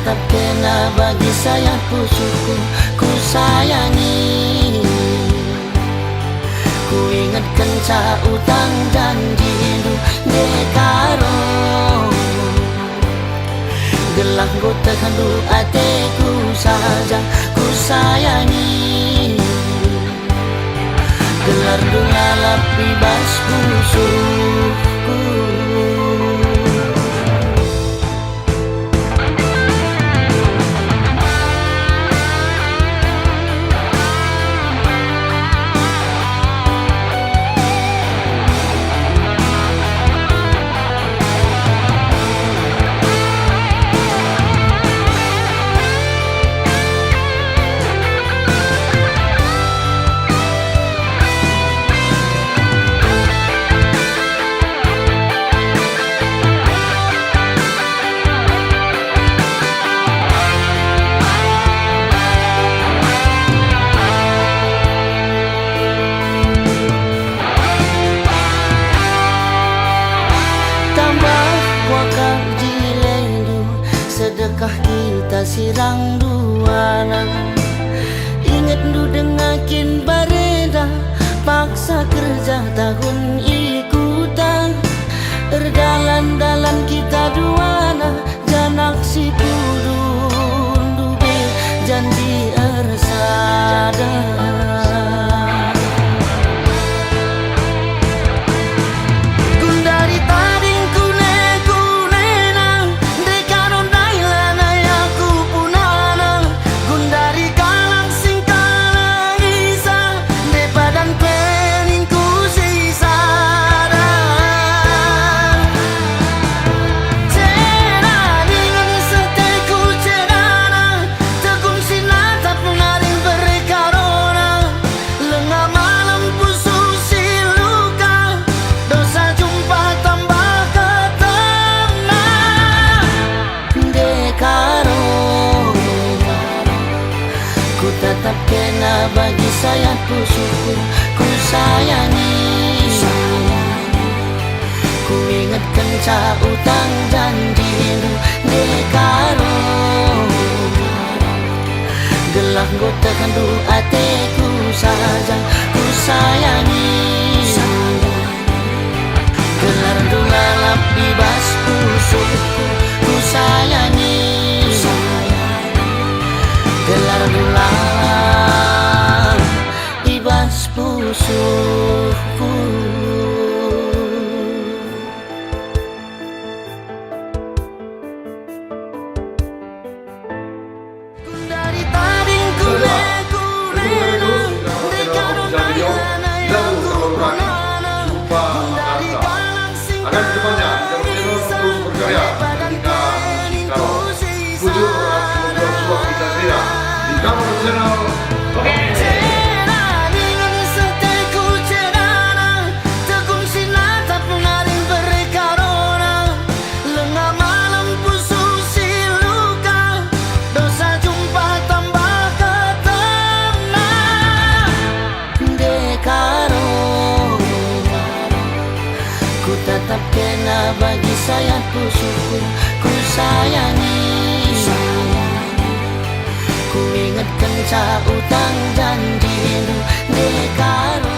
tetap kena bagi saya pusuku, ku sayangi. Ku ingatkan ca utang janji du dekaro. Gelah ku tekandu hatiku saja ku sayangi. Gelar du lalap bebas pusuku. Sedekah kita sirang duana. Ingat du dengakin bareda, paksa kerja tahun ikutan. Erdalan-dalan kita duana, janak si kudun dube janji ersada. Tetap kena bagi saya pusuku, ku sayangi. Ku ingatkan ca utang janji du dekaro. Gelah ku tekandu hatiku saja ku sayangi. Gelar du lalap bebas pusuku, ku sayangi. Gelar du lalap bebas pusuku. Dari tading ku nenang dekaro nayana yang kunana. Dari kalang sing akan kedepannya channel terus berkarya ketika kalau tujuh sebuah kita tidak di Kamu Channel. Tetap kena bagi saya pusuku, ku sayangi. Ku ingatkan ca utang janji du dekaro.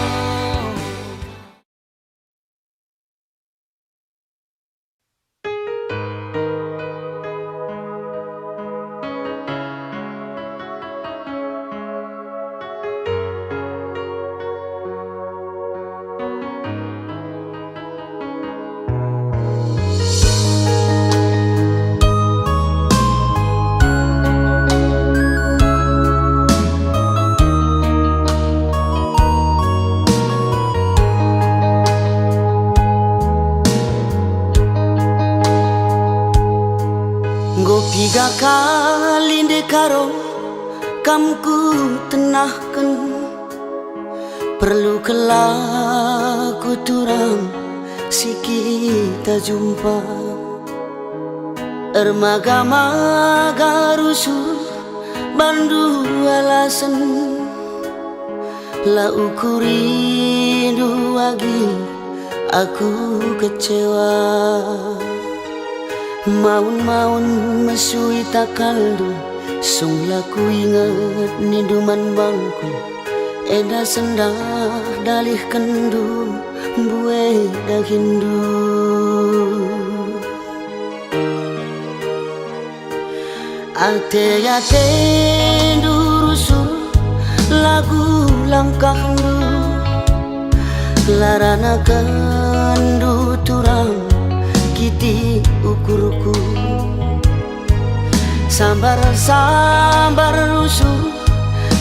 Tiga kali dekaro kamku tenahkan, perlu kelaku turang si kita jumpa. Ermaga-maga rusuh bandu alasan, la ukuri rindu lagi aku kecewa. Maun-maun mesui takaldu sung laku ingat niduman bangku eda sendah dalih kendu bue dah hindu ate durusu lagu langkah du larana kendu turang kiti ukurku sambar rusuh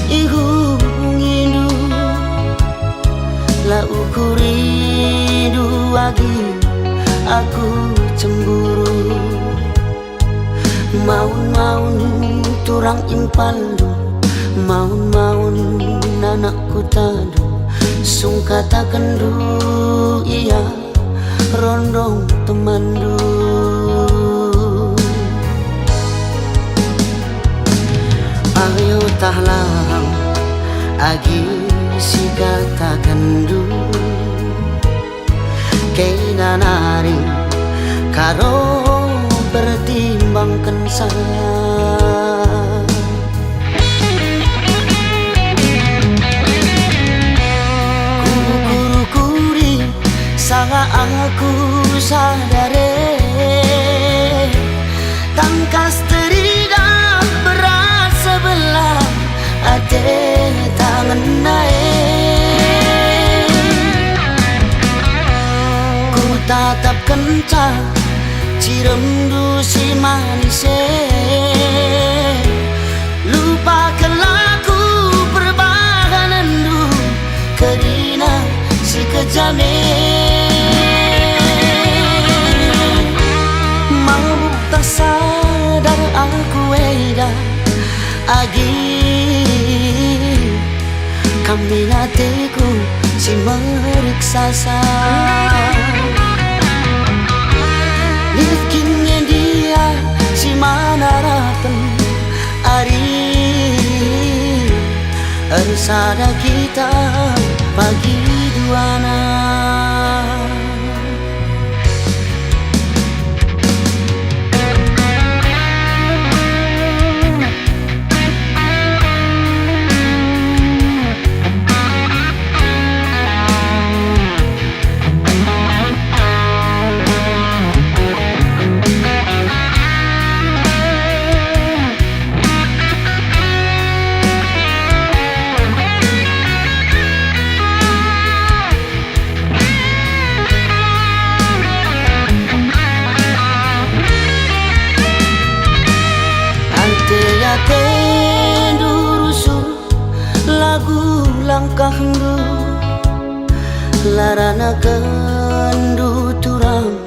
ihu ngindu la ukuri duagi aku cemburu maun turang impaldu maun anakku tadu sung kata kendu iya rondong temandu ayo tahlang agi si kata kendu kena nari karo pertimbangkan saya kuri sangat aku sadare tangkas terida berat sebelah ate tangan naik ku tatap kencang ciremdu si manise lupa kelaku perbahanan du kerina si kejame mau tak sadar aku eda agi kami hatiku si meriksa Nifkinnya dia si mana rapen ari ersada kita pagi duana langkah du larana kendu turang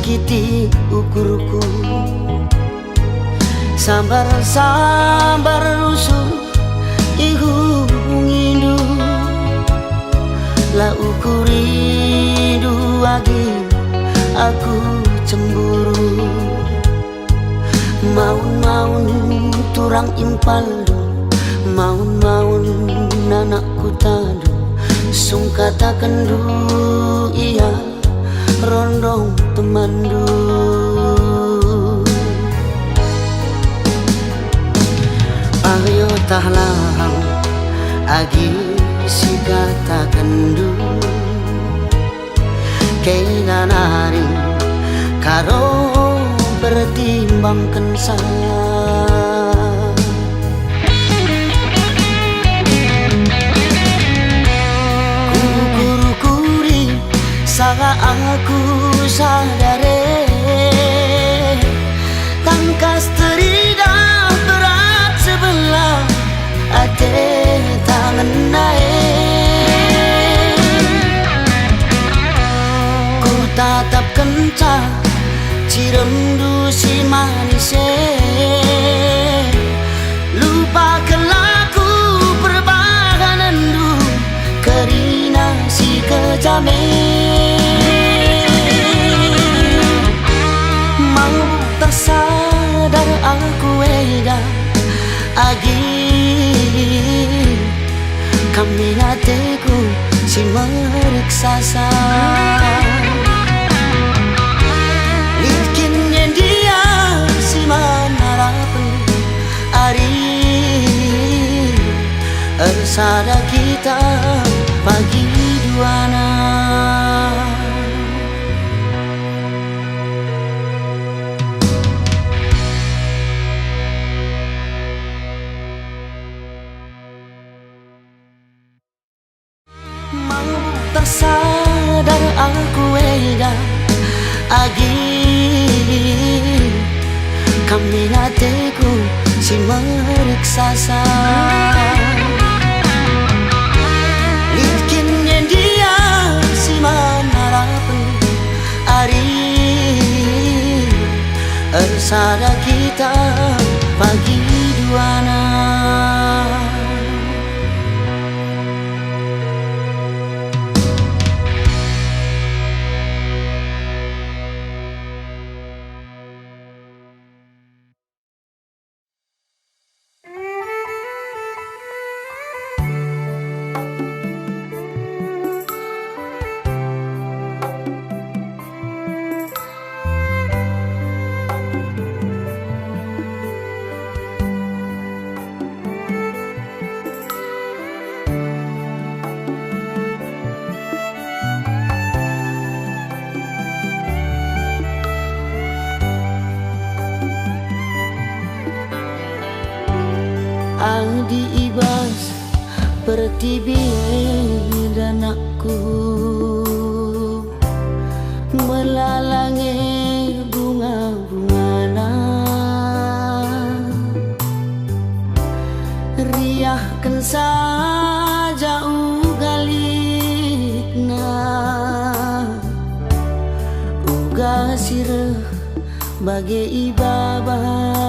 kiti ukurku sambar rusuh ihu ngindu la ukuri duagi aku cemburu maun turang impaldu maun anakku tadu sung kata kendu iya rondong temandu ayo tahlang agi si kata kendu kena nari karo pertimbangkan saya sangat aku sadare tangkas terida berat sebelah ate tangan naik ku tatap kencang ciremdu si manise lupa kelaku perbahanan du kerina si kejame sadar aku eda agi kami hatiku si meriksa Nifkinnya dia Bersada kita pagi duana. Mau tersadar aku weda agi kami nateku si meriksasa likinnya dia si manarapan ari ersada kita pagi duana. Adi ibas pertibi dan aku melalangi bunga-bungana riahkan saja ugalikna uga sireh bagai ibabah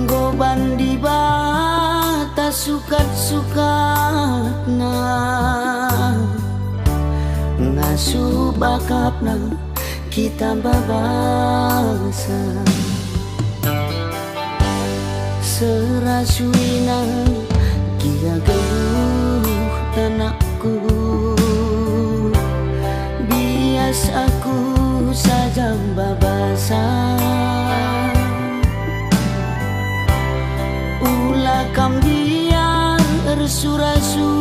goban di batas sukat-sukatna ngasuh bakapna kita babasa serasuina kia geluh tanakku bias aku saja babasa ulah kam biar sura-sura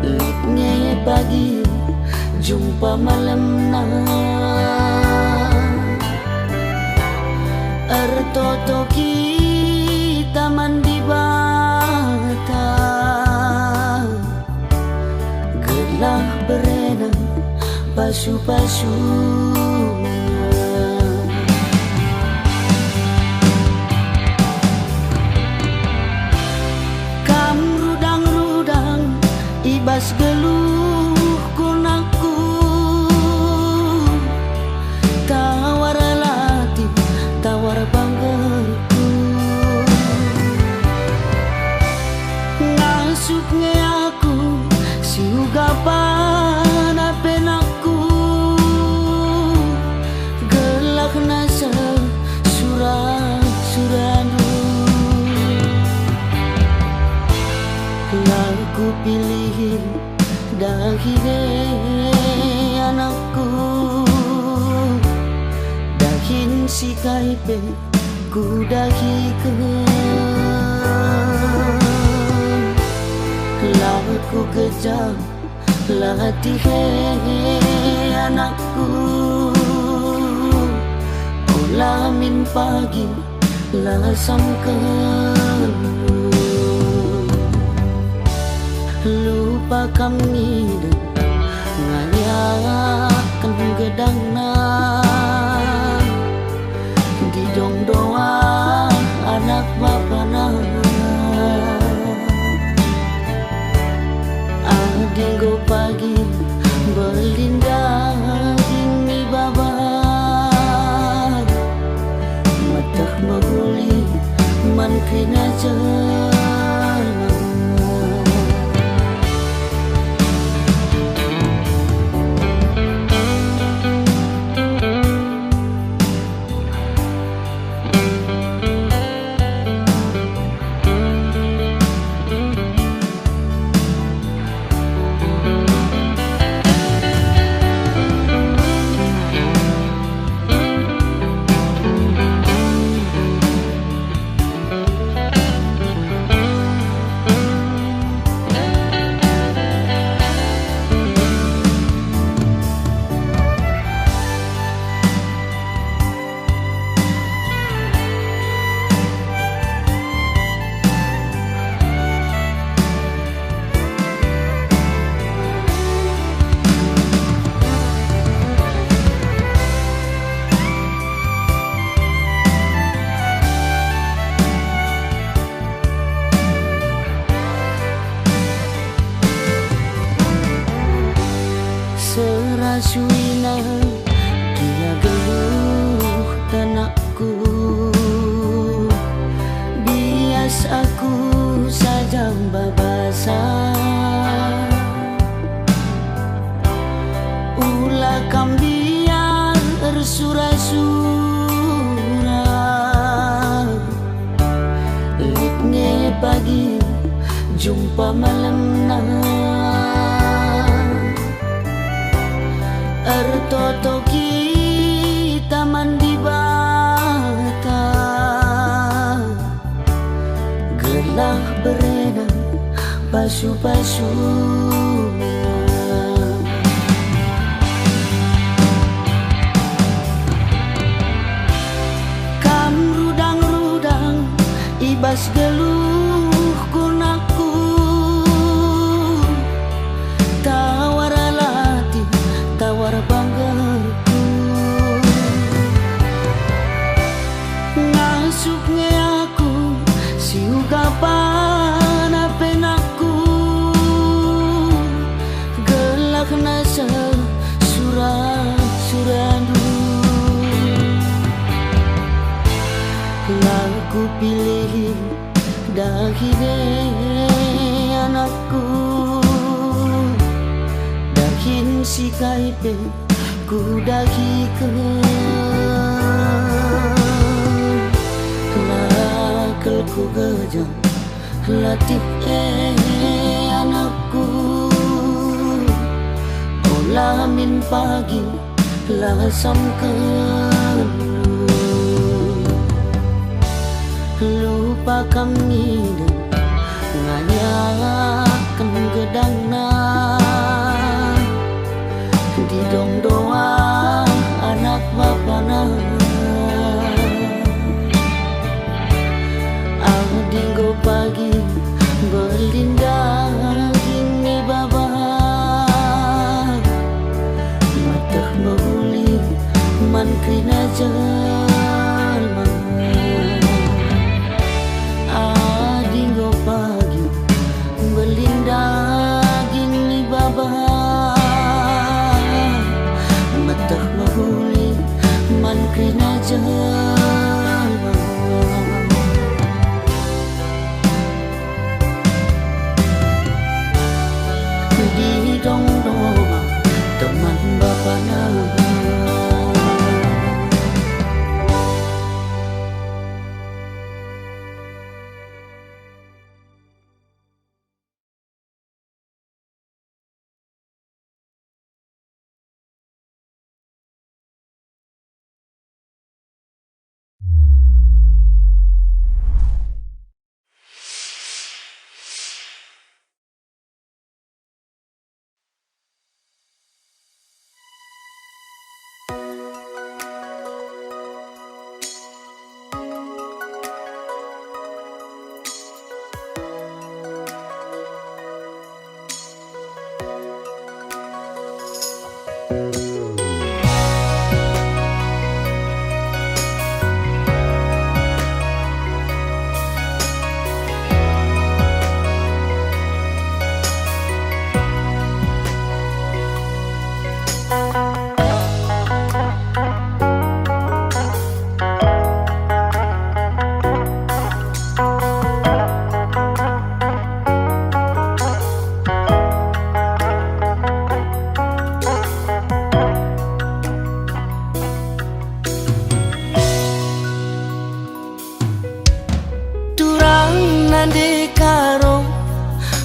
litnya pagi jumpa malam na ertoto kita mandi bata gelah berenang pasu-pasu ibas geluh kunaku tawar latih tawar banggaku ngasuknya aku si ugapan apenaku gelak nasa suranu lagu pilih dahine anakku dahin si kaipe ku dahikeun lagu kejam latih anakku olamin pagi lasamkeun lupa kami ngayakan gedangna di dong doa anak bapana adinggo pagi berlindang ini babar matah maguli man kena jalan Suina dia geluh tenakku, bias aku saja babasa. Ulah kambiar bersura-sura, litne pagi jumpa malam Ertoto kita mandi bata, gelah berenang pasu-pasu. Kam rudang-rudang ibas geluh gunaku, tawar alati tawar banggaku, ngasuknya aku siugapan apenaku, gelak nasa surah-surandu. Lagu pilih dahine anakku, dahin si kaipe ku dahikan, lakal ku gajah latih anakku, olah min pagi lasamkan, lupa kami nganyakan gedangna di dong doa anak bapana. Dinggo pagi berlindang ini baba, matah mahuli man krina jalma. Dinggo pagi berlindang ini baba, matah mahuli man krina jalma. Di dong doa teman bapana.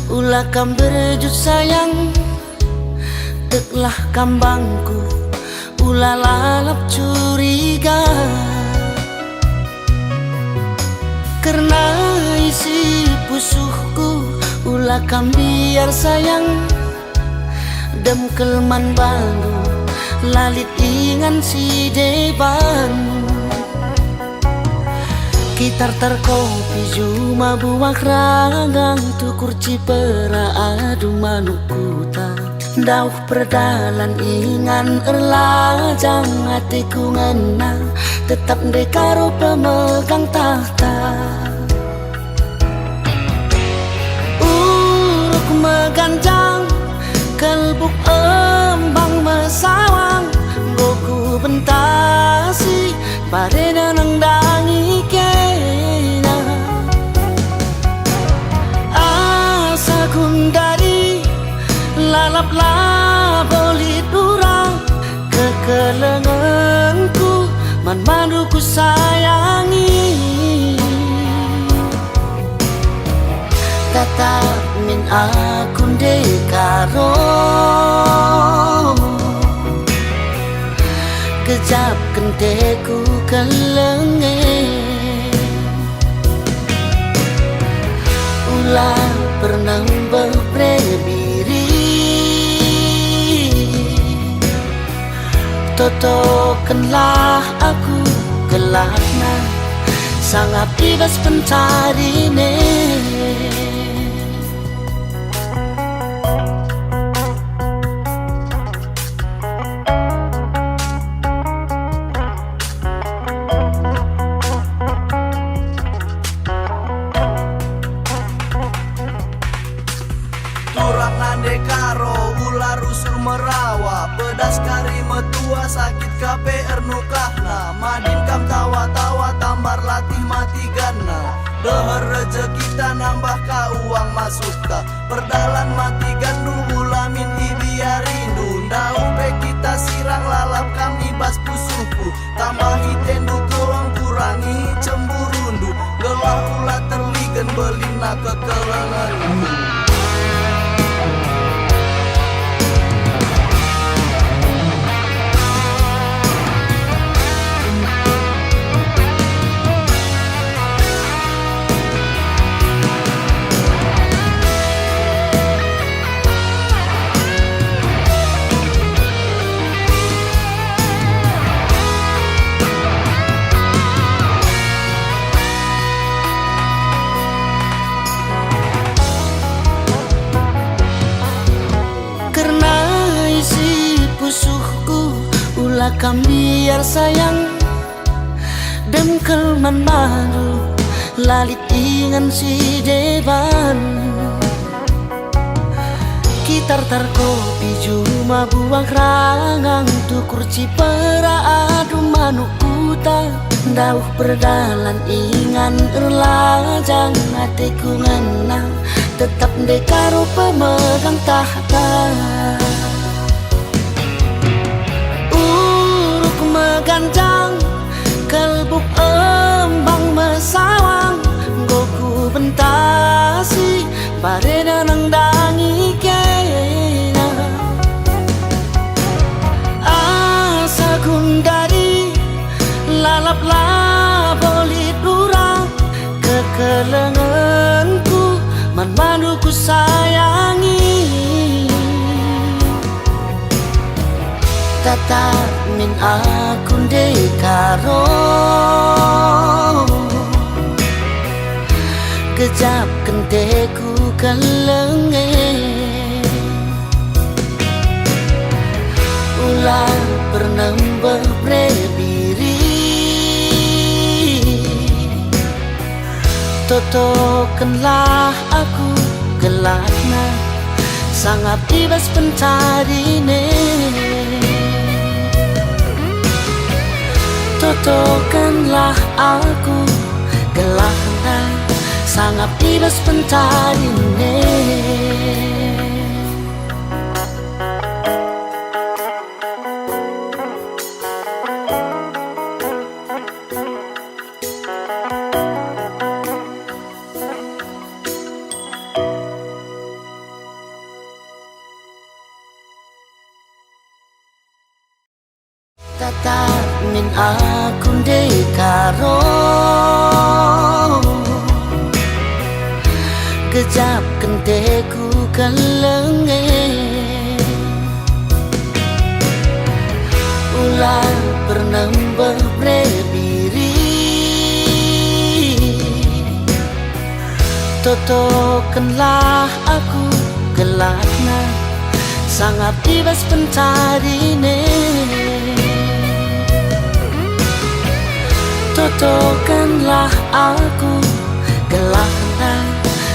Ulah kam berjut sayang, teklah kambangku, ulah lalap curiga, karena isi pusuhku, ulah kam biar sayang, dem kelman bandu, lalit ingan si deban. Gitar terkopi cuma buah ragang tu kurci pera adu manukuta, dauh perdalan ingan erlajang hatiku ngena, tetap dekaro pemegang tahta. Uruk meganjang kelbuk embang mesawang goku bentasi barena nangdangi kena asa kundari lalap laboli durang kekelenganku man manduku sayangi tatap min akun dekaro kejap kenteku kelenge ulah pernah berprebiri totokanlah aku gelapna sangat bebas pencarine Karo ular rusuh merawa pedas kari metua sakit kape ernukahna madin kam tawa-tawa tambar latih mati gana deher rezeki kita nambah ka uang masuk ta perdalan mati gandu ulamin ibia rindu ndau pe kita sirang lalap kami bas pusuku tambahi tendu kewang kurangi cemburundu gelah ulah terligen belina kekelenganmu Kam biar sayang dengkel man malu lalit ingan si deban gitar tar kopi cuma buang rangang tu kurci pera adu manuk kuta dauh perdalan ingan erlajang hatiku ngenang tetap dekaro pemegang tahta ganjang kelbuk embang mesawang goku bentasi barena nangdangi kena asa kundari lalap laboli durang kekelenganku man manduku sayangi tatap min akun dekaro kejap kenteku kelenge ulah pernah berprebiri totokanlah aku gelapna sangat bebas pencarine totokanlah aku gelapna sangat bebas pencarine tatap min akun dekaro kejap kenteku kelenge ulah pernah berprebiri totokanlah aku gelapna sangat bebas pencarine totokanlah aku gelapna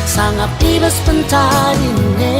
sangat bebas pencarine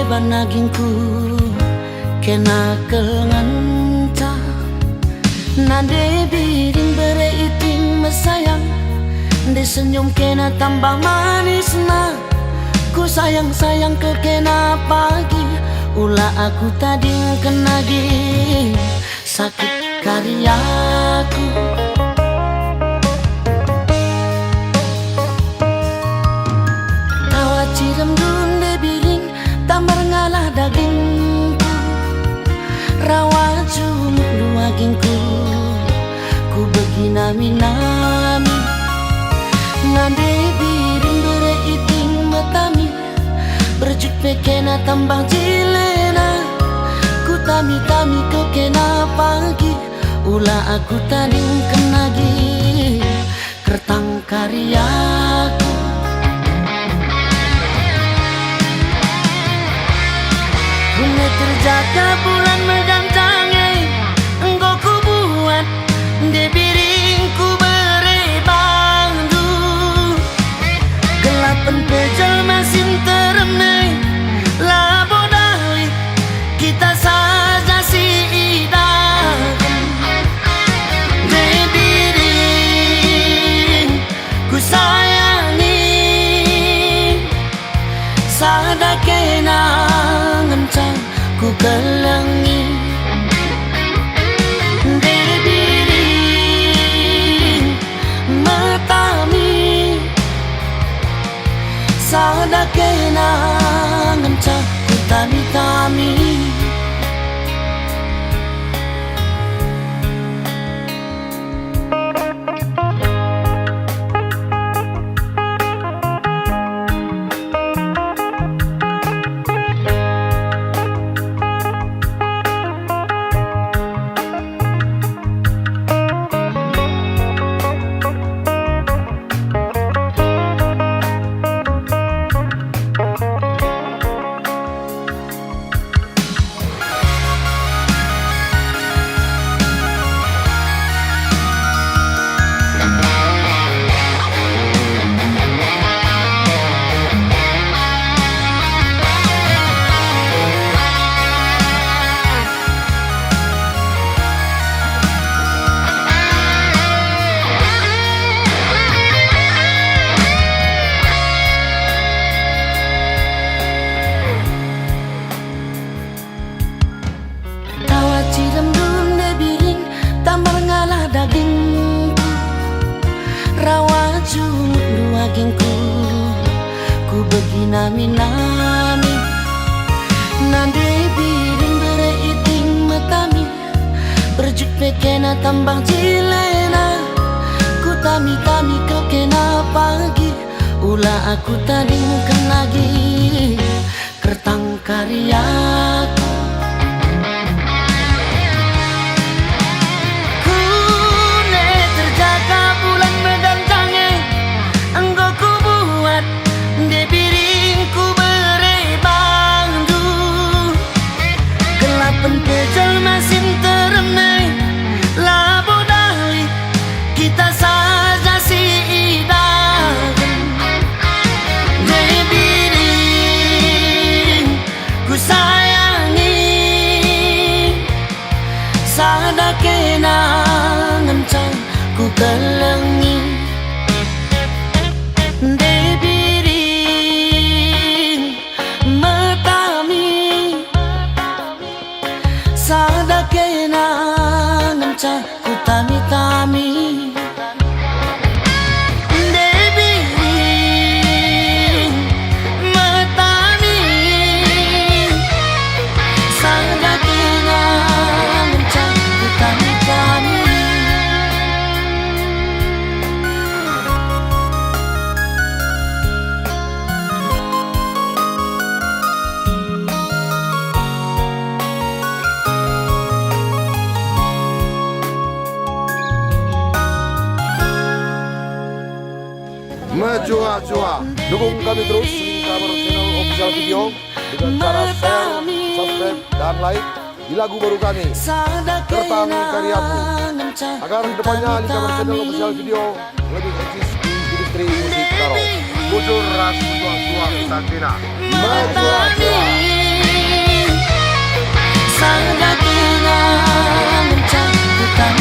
banagingku kena kelenganta nade biring bereiting mesayang de senyum kena tambah manis na ku sayang-sayang ke kena pagi ulah aku tadi kenagi sakit karyaku tawa cirem dunde biring tambar ngalah dagingku rawa jumuk luagingku ku begina minami ngande biring bereiting metami berjut pekena tambah jilena ku tami-tami ke kena pagi ulah aku tadi kenagi kertang karyaku Bune terjaga bulan megantangi engkau ku buat de biringku berebandu gelapan pejal masih teremai labodali kita saja si idam de biring ku sayangi sada kenangan can ku kelengi de biring metami sada kenangan can ku tami-tami rawa jumuk luagingku ku begina minami nande biring bereiting metami berjuk pekena tambah jilena ku tami-tami ke kena pagi ulah aku tadi kenagi kertang karyaku penpejal masih teremai labodali kita saja si idam de biring ku sayangi sada kenangan can ku kelengi de biring metami sada kenangan can ku tami-tami de biring metami sada kenangan can ku tami-tami Mejua-jua, dukung kami terus di Kabar Channel Official Video dengan cara share, subscribe, dan like di lagu baru kami, Kertang Karyaku, agar kedepannya di Kabar Channel Official Video lebih eksis di industri musik karo. Bujur ras berjuang-juang Santina. Mejua-jua. Sada kenangan cantukan